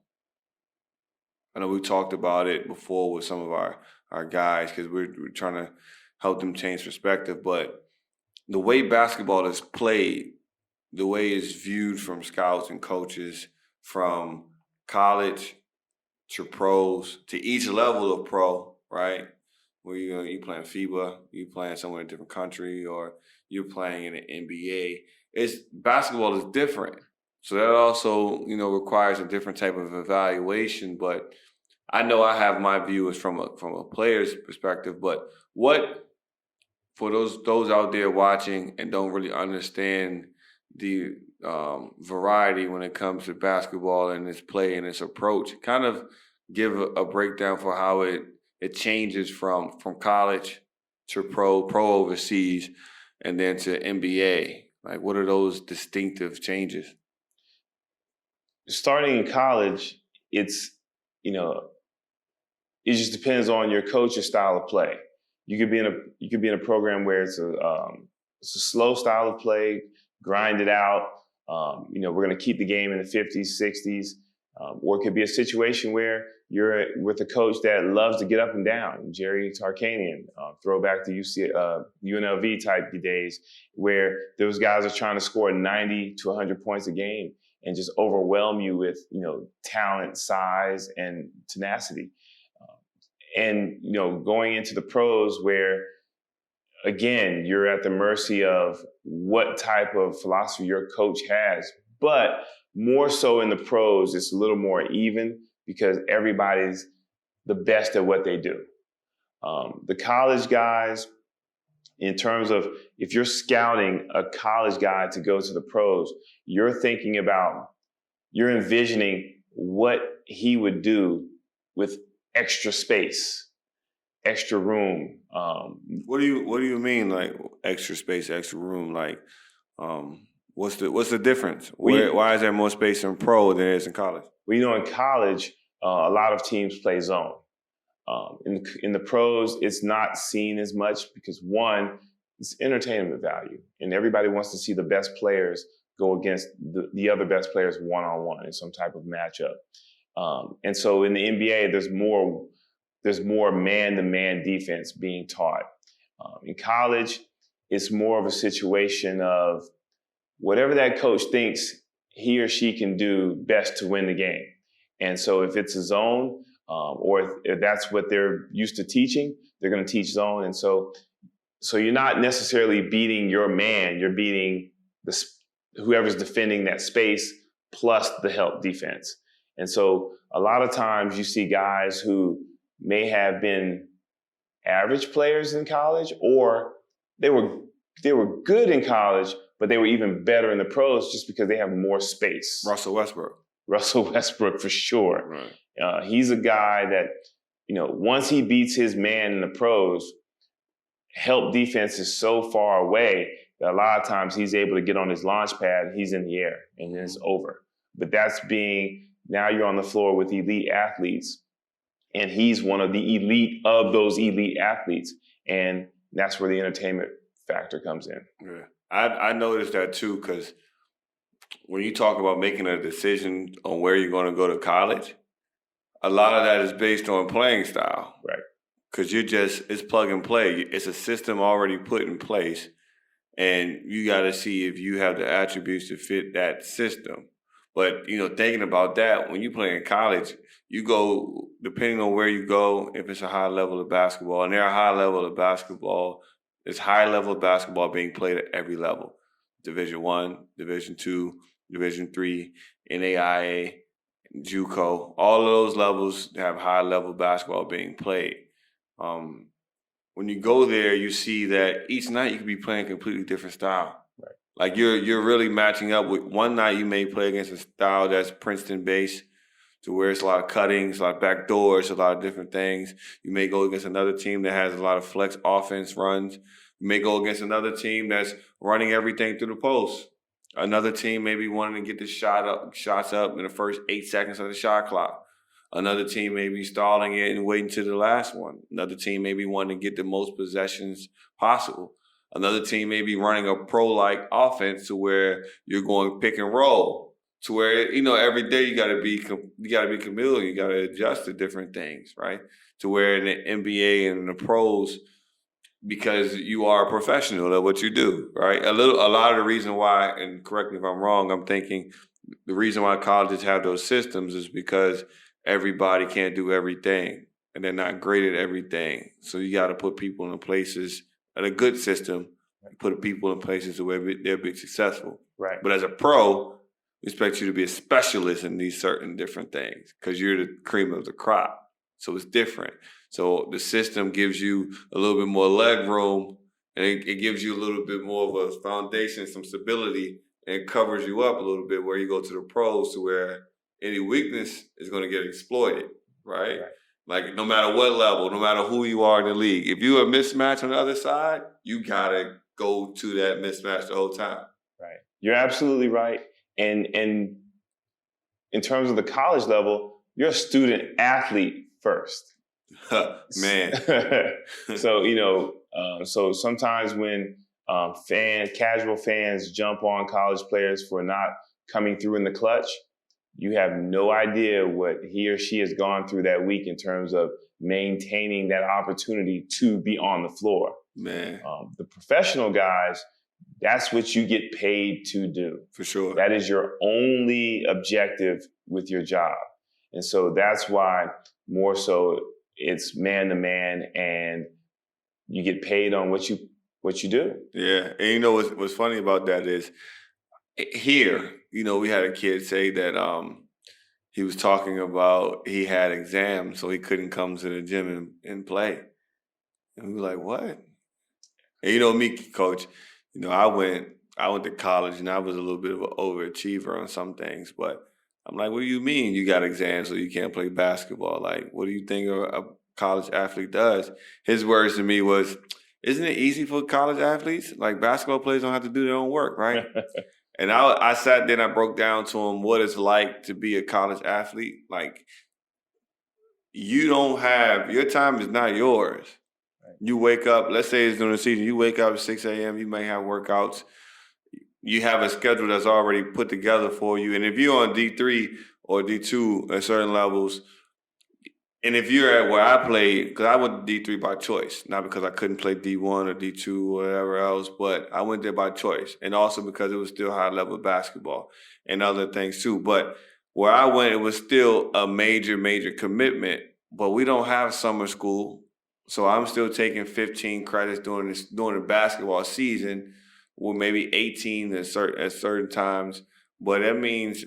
I know we talked about it before with some of our guys, because we're trying to help them change perspective. But the way basketball is played, the way it's viewed from scouts and coaches, from college to pros, to each level of pro, right? Where you playing FIBA, you playing somewhere in a different country, or you're playing in the NBA. Basketball is different. So that also, requires a different type of evaluation. But I know I have my view is from a player's perspective. But what for those out there watching and don't really understand the variety when it comes to basketball and its play and its approach, kind of give a breakdown for how it changes from college to pro overseas, and then to NBA. Like, what are those distinctive changes? Starting in college, it's, you know, it just depends on your coach's style of play. You could be in a program where it's a slow style of play, grind it out. We're going to keep the game in the 50s, 60s, or it could be a situation where you're with a coach that loves to get up and down. Jerry Tarkanian, throwback to UNLV type days, where those guys are trying to score 90 to 100 points a game and just overwhelm you with talent, size, and tenacity. And going into the pros where, again, you're at the mercy of what type of philosophy your coach has. But more so in the pros, it's a little more even because everybody's the best at what they do. The college guys, in terms of if you're scouting a college guy to go to the pros, you're envisioning what he would do with extra space, extra room. What do you mean, like extra space, extra room? Like, what's the difference? Why is there more space in pro than there is in college? Well, in college, a lot of teams play zone. In the pros, it's not seen as much because, one, it's entertainment value, and everybody wants to see the best players go against the other best players one-on-one in some type of matchup. And so in the NBA, there's more man-to-man defense being taught. In college, it's more of a situation of whatever that coach thinks he or she can do best to win the game. And so if it's a zone, or if that's what they're used to teaching, they're going to teach zone. And so you're not necessarily beating your man, you're beating whoever's defending that space plus the help defense. And so a lot of times you see guys who may have been average players in college, or they were good in college, but they were even better in the pros just because they have more space. Russell Westbrook for sure. Right. He's a guy that, once he beats his man in the pros, help defense is so far away that a lot of times he's able to get on his launch pad, he's in the air, and then it's over. But now you're on the floor with elite athletes, and he's one of the elite of those elite athletes. And that's where the entertainment factor comes in. Yeah. I noticed that too, because when you talk about making a decision on where you're going to go to college, a lot of that is based on playing style. Right. Because it's plug and play. It's a system already put in place, and you got to see if you have the attributes to fit that system. But, thinking about that, when you play in college, you go, depending on where you go, if it's a high level of basketball, and there are high level of basketball, there's high level of basketball being played at every level. Division I, Division II, Division III, NAIA, JUCO, all of those levels have high level basketball being played. When you go there, you see that each night you could be playing a completely different style. Right. Like you're really matching up with one night you may play against a style that's Princeton based, to where it's a lot of cuttings, a lot of back doors, a lot of different things. You may go against another team that has a lot of flex offense runs. You may go against another team that's running everything through the post. Another team may be wanting to get the shots up in the first 8 seconds of the shot clock. Another team may be stalling it and waiting to the last one. Another team may be wanting to get the most possessions possible. Another team may be running a pro-like offense to where you're going pick and roll. To where, every day you got to be chameleon. You got to adjust to different things, right? To where in the NBA and the pros, because you are a professional at what you do, right? A lot of the reason why, and correct me if I'm wrong, I'm thinking the reason why colleges have those systems is because everybody can't do everything, and they're not great at everything. So you got to put people in places at a good system, put people in places where they'll be successful. Right. But as a pro, We expect you to be a specialist in these certain different things because you're the cream of the crop. So it's different. So the system gives you a little bit more leg room, and it gives you a little bit more of a foundation, some stability, and it covers you up a little bit where you go to the pros to where any weakness is going to get exploited, right? Right. Like no matter what level, no matter who you are in the league, if you're a mismatch on the other side, you gotta go to that mismatch the whole time. Right. You're absolutely right. And in terms of the college level, you're a student athlete first. Man. So, so sometimes when casual fans jump on college players for not coming through in the clutch, you have no idea what he or she has gone through that week in terms of maintaining that opportunity to be on the floor. Man. The professional guys, that's what you get paid to do. For sure. That is your only objective with your job. And so that's why more so it's man to man, and you get paid on what you do. Yeah. And you know what's funny about that is here, we had a kid say that he was talking about he had exams, so he couldn't come to the gym and play. And we were like, what? And me, coach, I went to college and I was a little bit of an overachiever on some things, but I'm like, what do you mean you got exams so you can't play basketball? Like, what do you think a college athlete does? His words to me was, isn't it easy for college athletes? Like basketball players don't have to do their own work, right? And I sat there and I broke down to him what it's like to be a college athlete. Like, you don't have, your time is not yours. You wake up, let's say it's during the season, you wake up at 6 a.m., you may have workouts. You have a schedule that's already put together for you. And if you're on D3 or D2 at certain levels, and if you're at where I played, because I went to D3 by choice, not because I couldn't play D1 or D2 or whatever else, but I went there by choice. And also because it was still high level basketball and other things too. But where I went, it was still a major, major commitment. But we don't have summer school. So I'm still taking 15 credits during the basketball season, with maybe 18 at certain times. But that means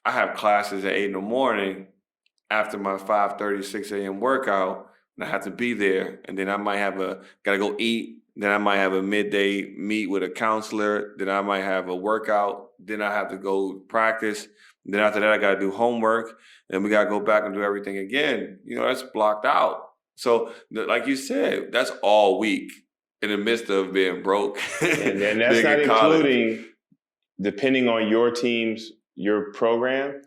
I have classes at 8 in the morning after my 5:30, 6 a.m. workout, and I have to be there. And then I might gotta go eat. Then I might have a midday meet with a counselor. Then I might have a workout. Then I have to go practice. Then after that, I gotta do homework. And we gotta go back and do everything again. That's blocked out. So, like you said, that's all week in the midst of being broke. And that's not including, depending on your program,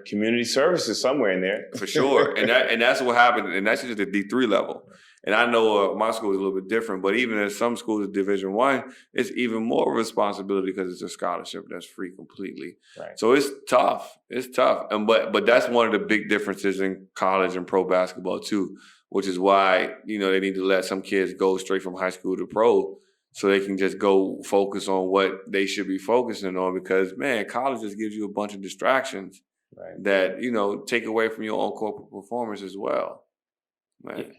community services somewhere in there. For sure. And that's what happened. And that's just the D3 level. And I know my school is a little bit different, but even in some schools of Division I, it's even more responsibility because it's a scholarship that's free completely. Right. So it's tough. It's tough. But that's one of the big differences in college and pro basketball too, which is why, they need to let some kids go straight from high school to pro so they can just go focus on what they should be focusing on, because, man, college just gives you a bunch of distractions that, take away from your own corporate performance as well. Man.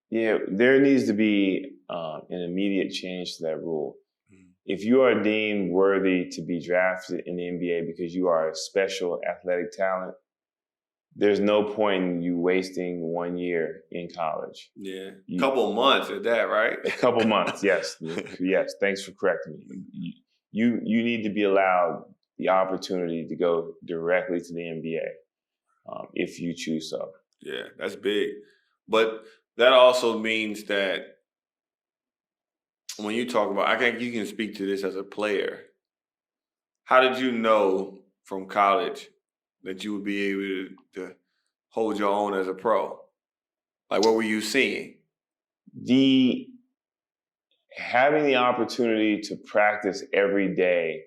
Yeah, there needs to be an immediate change to that rule. Mm-hmm. If you are deemed worthy to be drafted in the NBA because you are a special athletic talent, there's no point in you wasting 1 year in college. Yeah, a couple months at that, right? A couple months, yes. Yes, thanks for correcting me. You need to be allowed the opportunity to go directly to the NBA if you choose so. Yeah, that's big. But that also means that when you talk about, I think you can speak to this as a player. How did you know from college that you would be able to hold your own as a pro? Like, what were you seeing? Having the opportunity to practice every day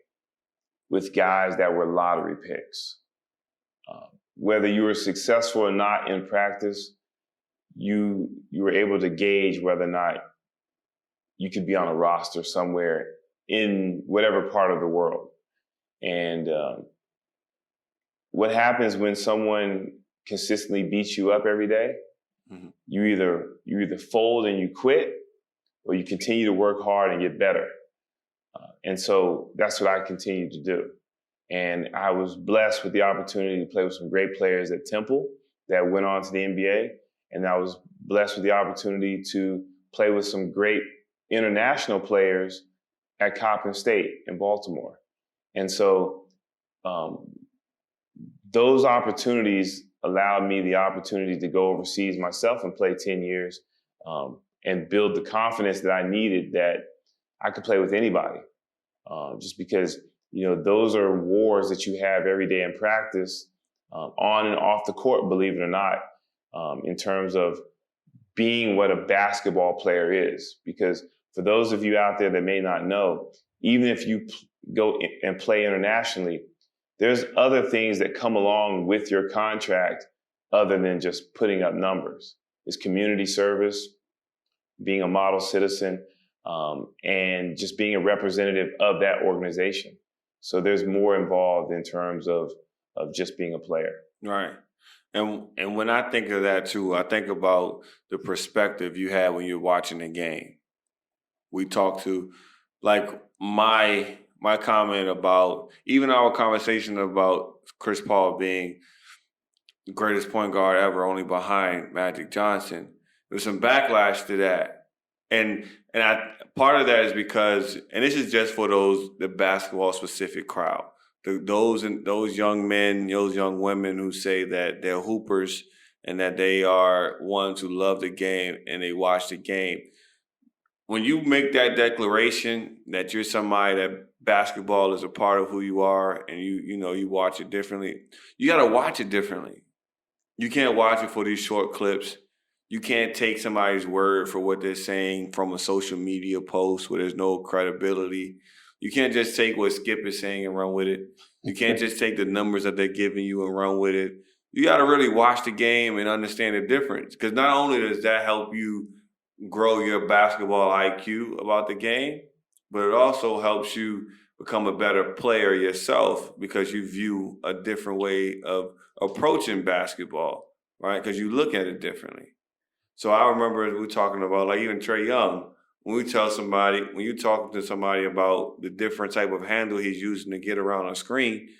with guys that were lottery picks. Whether you were successful or not in practice, you were able to gauge whether or not you could be on a roster somewhere in whatever part of the world. And what happens when someone consistently beats you up every day? Mm-hmm. You either fold and you quit, or you continue to work hard and get better. And so that's what I continue to do. And I was blessed with the opportunity to play with some great players at Temple that went on to the NBA. And I was blessed with the opportunity to play with some great international players at Coppin State in Baltimore. And so um, those opportunities allowed me the opportunity to go overseas myself and play 10 years and build the confidence that I needed that I could play with anybody. Just because, those are wars that you have every day in practice, on and off the court, believe it or not, in terms of being what a basketball player is. Because for those of you out there that may not know, even if you go and play internationally, there's other things that come along with your contract other than just putting up numbers. It's community service, being a model citizen, and just being a representative of that organization. So there's more involved in terms of just being a player. Right. And when I think of that too, I think about the perspective you had when you're watching the game. We talked to, like, my comment about, even our conversation about Chris Paul being the greatest point guard ever, only behind Magic Johnson. There's some backlash to that. And part of that is because, and this is just for the basketball specific crowd, those young men, those young women who say that they're hoopers and that they are ones who love the game and they watch the game. When you make that declaration that you're somebody that basketball is a part of who you are, and you watch it differently, you got to watch it differently. You can't watch it for these short clips. You can't take somebody's word for what they're saying from a social media post where there's no credibility. You can't just take what Skip is saying and run with it. You can't just take the numbers that they're giving you and run with it. You got to really watch the game and understand the difference, because not only does that help you grow your basketball IQ about the game, but it also helps you become a better player yourself because you view a different way of approaching basketball, right? Because you look at it differently. So I remember we were talking about, like, even Trae Young, when you talk to somebody about the different type of handle he's using to get around a screen,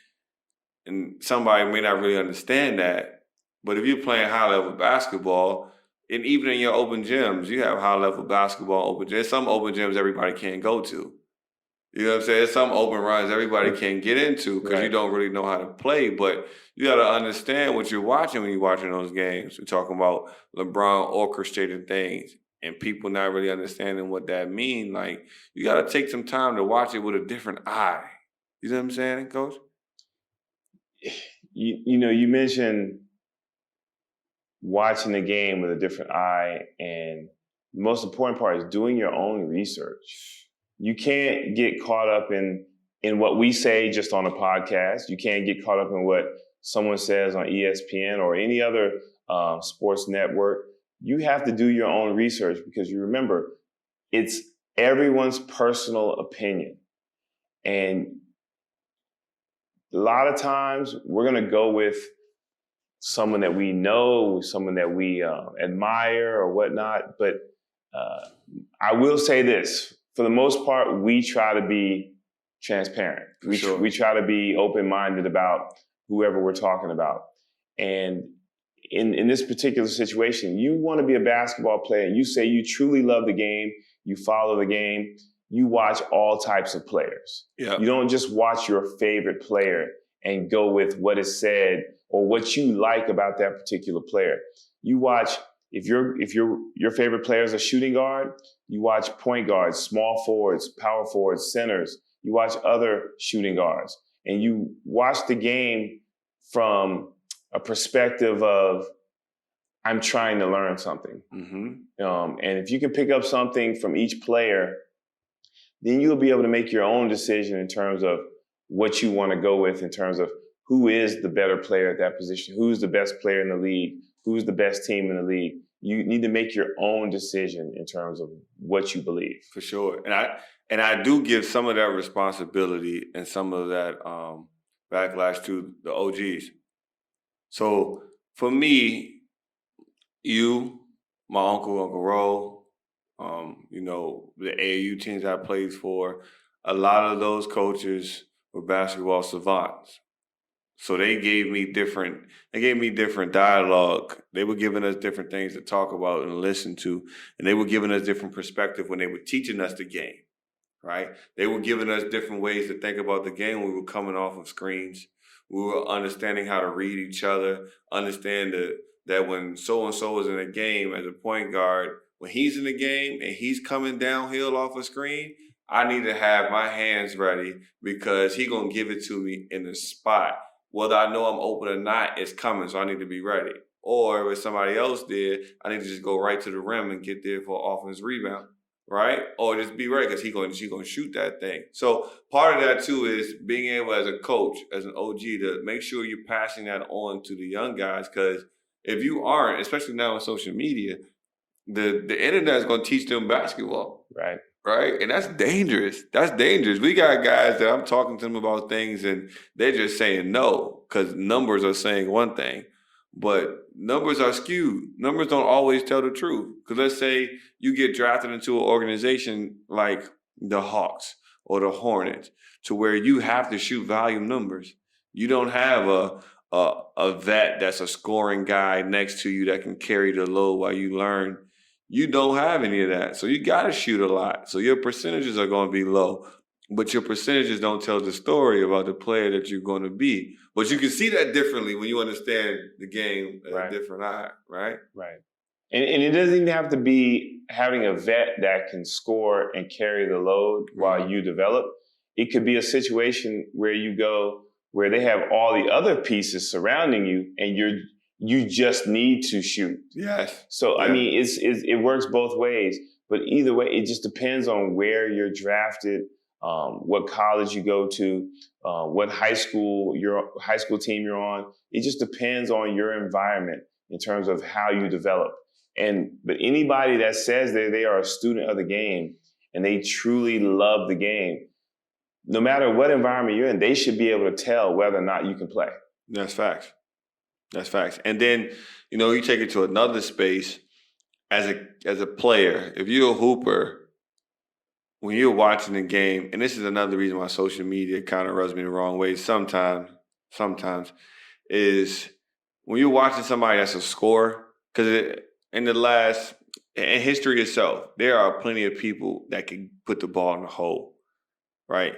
and somebody may not really understand that, but if you're playing high-level basketball, and even in your open gyms, you have high-level basketball open gyms. There's some open gyms everybody can't go to. You know what I'm saying? There's some open runs everybody can't get into because you don't really know how to play. But you got to understand what you're watching when you're watching those games. We're talking about LeBron orchestrating things and people not really understanding what that means. Like, you got to take some time to watch it with a different eye. You know what I'm saying, Coach? You mentioned watching the game with a different eye, and the most important part is doing your own research. You can't get caught up in what we say just on a podcast. You can't get caught up in what someone says on ESPN or any other sports network. You have to do your own research, because you remember, it's everyone's personal opinion. And a lot of times we're going to go with someone that we know, someone that we admire or whatnot. But I will say this, for the most part, we try to be transparent. We try to be open-minded about whoever we're talking about. And in this particular situation, you want to be a basketball player and you say you truly love the game, you follow the game, you watch all types of players. Yeah. You don't just watch your favorite player and go with what is said or what you like about that particular player. You watch, if your favorite player is a shooting guard, you watch point guards, small forwards, power forwards, centers. You watch other shooting guards, and you watch the game from a perspective of, I'm trying to learn something. Mm-hmm. And if you can pick up something from each player, then you'll be able to make your own decision in terms of what you want to go with, in terms of who is the better player at that position, who's the best player in the league, who's the best team in the league. You need to make your own decision in terms of what you believe. For sure. And I do give some of that responsibility and some of that backlash to the OGs. So for me, my Uncle Ro, the AAU teams I played for, a lot of those coaches were basketball savants. So they gave me different dialogue. They were giving us different things to talk about and listen to, and they were giving us different perspective when they were teaching us the game. Right? They were giving us different ways to think about the game. We were coming off of screens. We were understanding how to read each other, understand that when so-and-so is in a game as a point guard, when he's in the game and he's coming downhill off a screen, I need to have my hands ready because he's going to give it to me in the spot. Whether I know I'm open or not, it's coming, so I need to be ready. Or if somebody else did, I need to just go right to the rim and get there for an offense rebound. Right? Or just be ready because she's going to shoot that thing. So part of that too is being able as a coach, as an OG, to make sure you're passing that on to the young guys. Because if you aren't, especially now on social media, the internet is going to teach them basketball. Right. Right? And that's dangerous. That's dangerous. We got guys that I'm talking to them about things and they're just saying no because numbers are saying one thing. But numbers are skewed. Numbers don't always tell the truth. Because let's say you get drafted into an organization like the Hawks or the Hornets, to where you have to shoot volume numbers. You don't have a vet that's a scoring guy next to you that can carry the load while you learn. You don't have any of that. So you got to shoot a lot. So your percentages are going to be low. But your percentages don't tell the story about the player that you're going to be. But you can see that differently when you understand the game at a different eye, right? Right. And it doesn't even have to be having a vet that can score and carry the load while you develop. It could be a situation where you go where they have all the other pieces surrounding you and you just need to shoot. Yes. So, I mean, it works both ways. But either way, it just depends on where you're drafted, what college you go to, what high school team you're on. It just depends on your environment in terms of how you develop. But anybody that says that they are a student of the game and they truly love the game, no matter what environment you're in, they should be able to tell whether or not you can play. That's facts. That's facts. And then, you take it to another space as a player. If you're a hooper, when you're watching the game, and this is another reason why social media kind of rubs me the wrong way sometimes, is when you're watching somebody that's a scorer, because in history itself, there are plenty of people that can put the ball in the hole, right?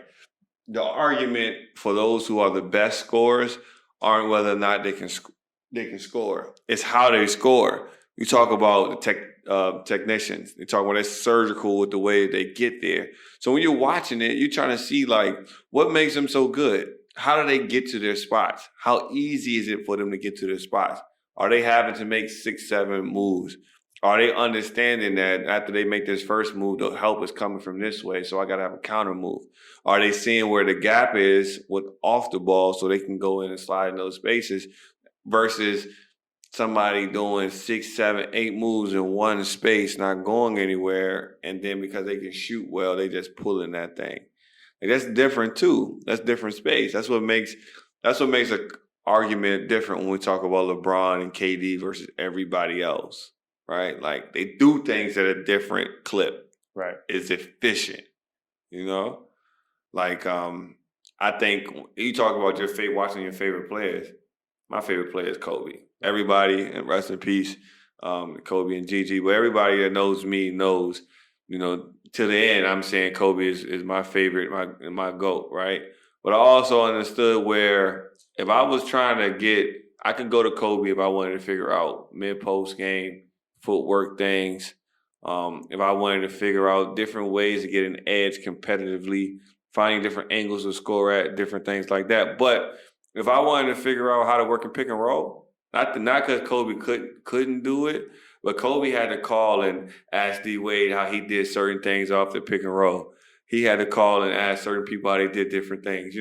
The argument for those who are the best scorers aren't whether or not they can score. It's how they score. You talk about the technicians. You talk about they're surgical with the way they get there. So when you're watching it, you're trying to see what makes them so good. How do they get to their spots? How easy is it for them to get to their spots? Are they having to make 6, 7 moves? Are they understanding that after they make this first move, the help is coming from this way, so I got to have a counter move? Are they seeing where the gap is off the ball so they can go in and slide in those spaces versus somebody doing 6, 7, 8 moves in one space, not going anywhere, and then because they can shoot well, they just pulling that thing. That's different too. That's different space. That's what makes an argument different when we talk about LeBron and KD versus everybody else, right? They do things at a different clip. Right. It's efficient, I think you talk about watching your favorite players. My favorite player is Kobe. Everybody, and rest in peace, Kobe and Gigi. But everybody that knows me knows, to the end, I'm saying Kobe is my favorite, my GOAT, right? But I also understood where if I was trying to I could go to Kobe if I wanted to figure out mid-post game, footwork things. If I wanted to figure out different ways to get an edge competitively, finding different angles to score at, different things like that. But if I wanted to figure out how to work in pick and roll, not because Kobe couldn't do it, but Kobe had to call and ask D Wade how he did certain things off the pick and roll. He had to call and ask certain people how they did different things,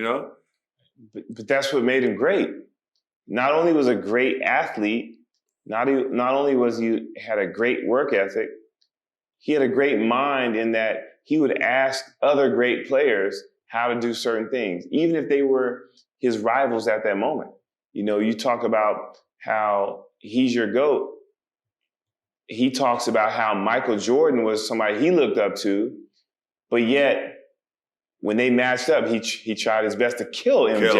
But that's what made him great. Not only was a great athlete, not only had a great work ethic, he had a great mind in that he would ask other great players how to do certain things, even if they were his rivals at that moment. You talk about how he's your GOAT. He talks about how Michael Jordan was somebody he looked up to, but yet when they matched up, he tried his best to kill MJ.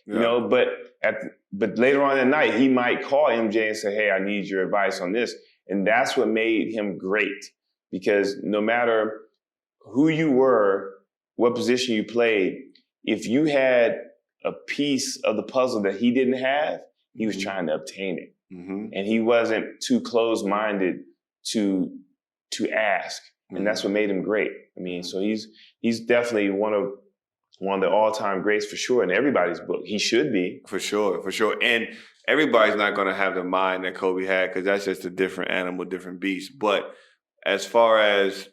Yeah. You know, but later on in the night, he might call MJ and say, "Hey, I need your advice on this." And that's what made him great, because no matter who you were, what position you played, if you had a piece of the puzzle that he didn't have, he was trying to obtain it. And he wasn't too closed-minded to ask. And that's what made him great. I mean, so he's definitely one of the all-time greats for sure in everybody's book. He should be. For sure. And everybody's not going to have the mind that Kobe had, because that's just a different animal, different beast. But as far as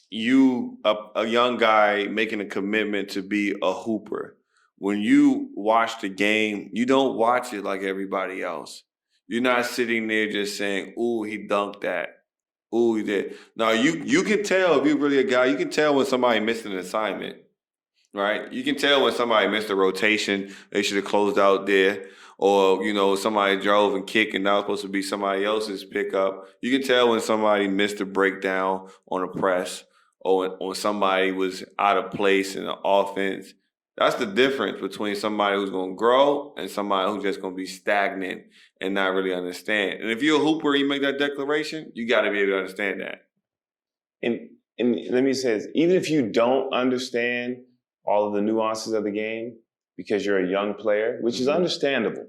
you, a young guy making a commitment to be a hooper, when you watch the game, you don't watch it like everybody else. You're not sitting there just saying, "Ooh, he dunked that. Ooh, he did." Now, you can tell, if you're really a guy, you can tell when somebody missed an assignment, right? You can tell when somebody missed a rotation, they should have closed out there. Or, somebody drove and kicked and that was supposed to be somebody else's pickup. You can tell when somebody missed a breakdown on a press, or when somebody was out of place in the offense. That's the difference between somebody who's going to grow and somebody who's just going to be stagnant and not really understand. And if you're a hooper and you make that declaration, you got to be able to understand that. And let me say this, even if you don't understand all of the nuances of the game because you're a young player, which is understandable,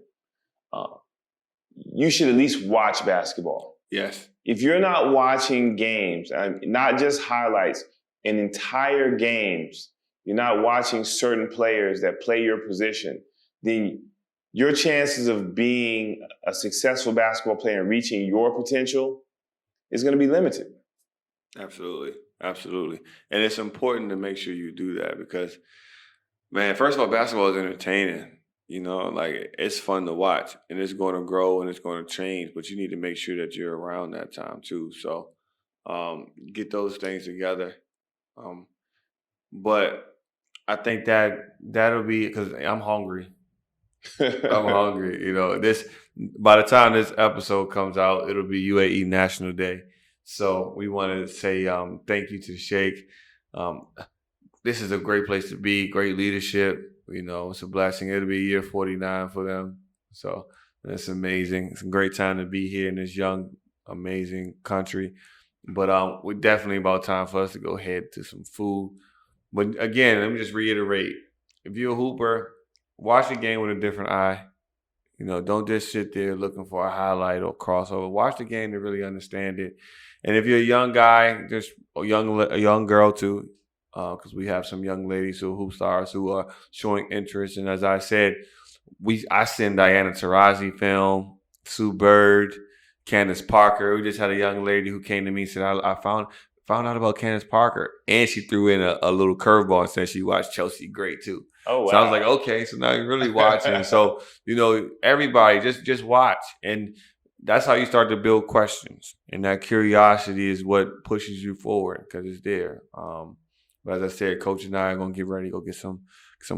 you should at least watch basketball. Yes. If you're not watching games, not just highlights, and entire games, you're not watching certain players that play your position, then your chances of being a successful basketball player and reaching your potential is going to be limited. Absolutely. And it's important to make sure you do that because, man, first of all, basketball is entertaining. It's fun to watch, and it's going to grow and it's going to change, but you need to make sure that you're around that time too. So get those things together. But I think that'll be, because I'm hungry. I'm hungry. By the time this episode comes out, it'll be UAE National Day. So we want to say thank you to Sheikh. This is a great place to be, great leadership. It's a blessing. It'll be year 49 for them. So that's amazing. It's a great time to be here in this young, amazing country. But we're definitely about time for us to go ahead to some food. But again, let me just reiterate. If you're a hooper, watch the game with a different eye. Don't just sit there looking for a highlight or crossover. Watch the game to really understand it. And if you're a young guy, just a young girl too, because we have some young ladies who are hoop stars who are showing interest. And as I said, I send Diana Taurasi film, Sue Bird, Candace Parker. We just had a young lady who came to me and said, I found out about Candace Parker. And she threw in a little curveball and said she watched Chelsea Gray too. Oh, wow. So I was like, okay, so now you're really watching. So, everybody just watch. And that's how you start to build questions. And that curiosity is what pushes you forward because it's there. But as I said, Coach and I are going to get ready to go get some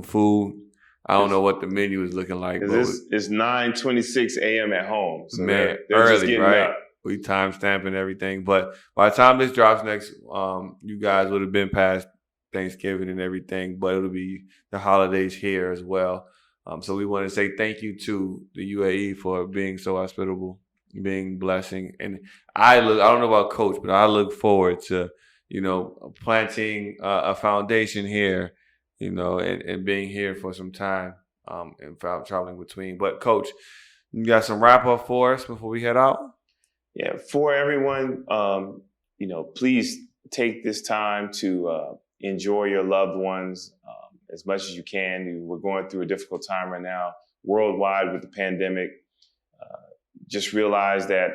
food. I don't know what the menu is looking like. But it's 9:26 a.m. at home. So man, they're early, right? Up. We time stamping everything. But by the time this drops next, you guys would have been past Thanksgiving and everything. But it'll be the holidays here as well. So we want to say thank you to the UAE for being so hospitable, being blessing. And I don't know about Coach, but I look forward to, planting a foundation here, and being here for some time and traveling between. But Coach, you got some wrap up for us before we head out? Yeah, for everyone, please take this time to enjoy your loved ones as much as you can. We're going through a difficult time right now worldwide with the pandemic. Just realize that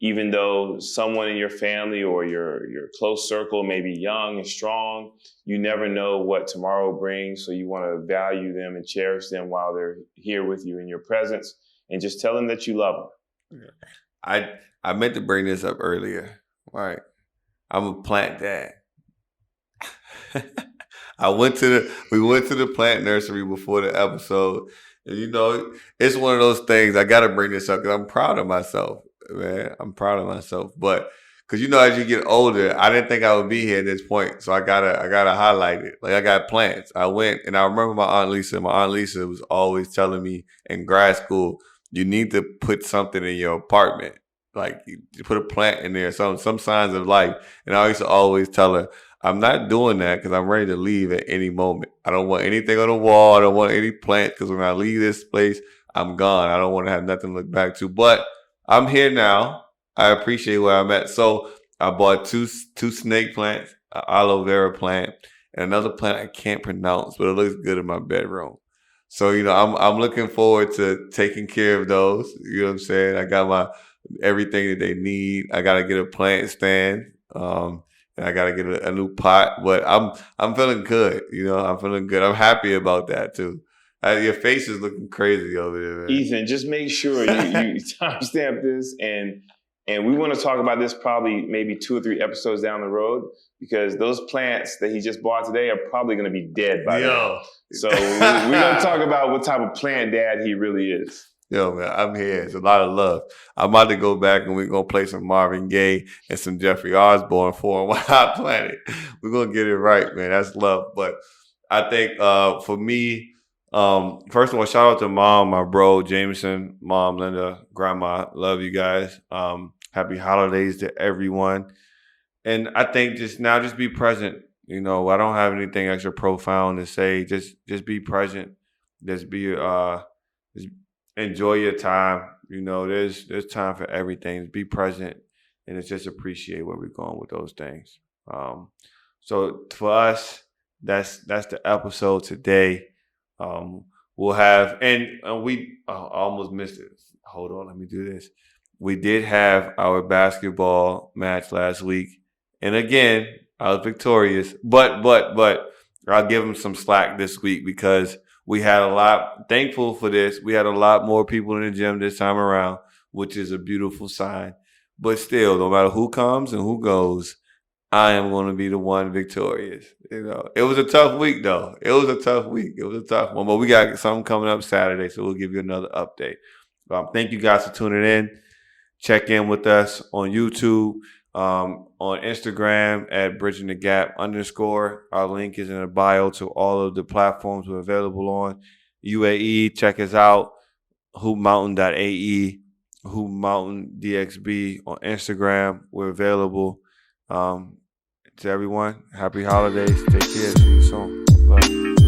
even though someone in your family or your close circle may be young and strong, you never know what tomorrow brings. So you want to value them and cherish them while they're here with you in your presence, and just tell them that you love them. I meant to bring this up earlier. Right. I'm a plant dad. We went to the plant nursery before the episode. And it's one of those things, I got to bring this up because I'm proud of myself, man. I'm proud of myself. But Cause as you get older, I didn't think I would be here at this point. So I gotta highlight it. Like I got plants. I went and I remember my Aunt Lisa. My Aunt Lisa was always telling me in grad school, you need to put something in your apartment. Like you put a plant in there, some signs of life. And I used to always tell her, I'm not doing that because I'm ready to leave at any moment. I don't want anything on the wall. I don't want any plant because when I leave this place, I'm gone. I don't want to have nothing to look back to. But I'm here now. I appreciate where I'm at. So I bought two snake plants, an aloe vera plant, and another plant I can't pronounce, but it looks good in my bedroom. So I'm looking forward to taking care of those. You know what I'm saying? I got my everything that they need. I got to get a plant stand. And I gotta get a new pot, but I'm feeling good. I'm feeling good. I'm happy about that too. Your face is looking crazy over there, man. Ethan, just make sure you timestamp this, and we want to talk about this probably maybe 2 or 3 episodes down the road, because those plants that he just bought today are probably going to be dead by then. So we're going to talk about what type of plant dad he really is. Yo, man, I'm here. It's a lot of love. I'm about to go back and we're going to play some Marvin Gaye and some Jeffrey Osborne for him while I plant it. We're going to get it right, man. That's love. But I think for me, first of all, shout out to mom, my bro, Jameson, mom, Linda, grandma. Love you guys. Happy holidays to everyone. And I think just be present. I don't have anything extra profound to say. Just be present. Just enjoy your time. There's time for everything. Be present, and it's just appreciate where we're going with those things. So for us, that's the episode today. We'll have, and we almost missed it. Hold on, let me do this. We did have our basketball match last week, and again, I was victorious. But I'll give them some slack this week because we had a lot, thankful for this, we had a lot more people in the gym this time around, which is a beautiful sign. But still, no matter who comes and who goes, I am going to be the one victorious. It was a tough week, though. It was a tough one. But we got something coming up Saturday, so we'll give you another update. Thank you guys for tuning in. Check in with us on YouTube, on Instagram at Bridgin the Gap _. Our link is in the bio to all of the platforms we're available on. UAE, check us out. Hoopmountain.ae, Hoopmountain.DXB on Instagram. We're available. To everyone, happy holidays. Take care. See you soon. Bye.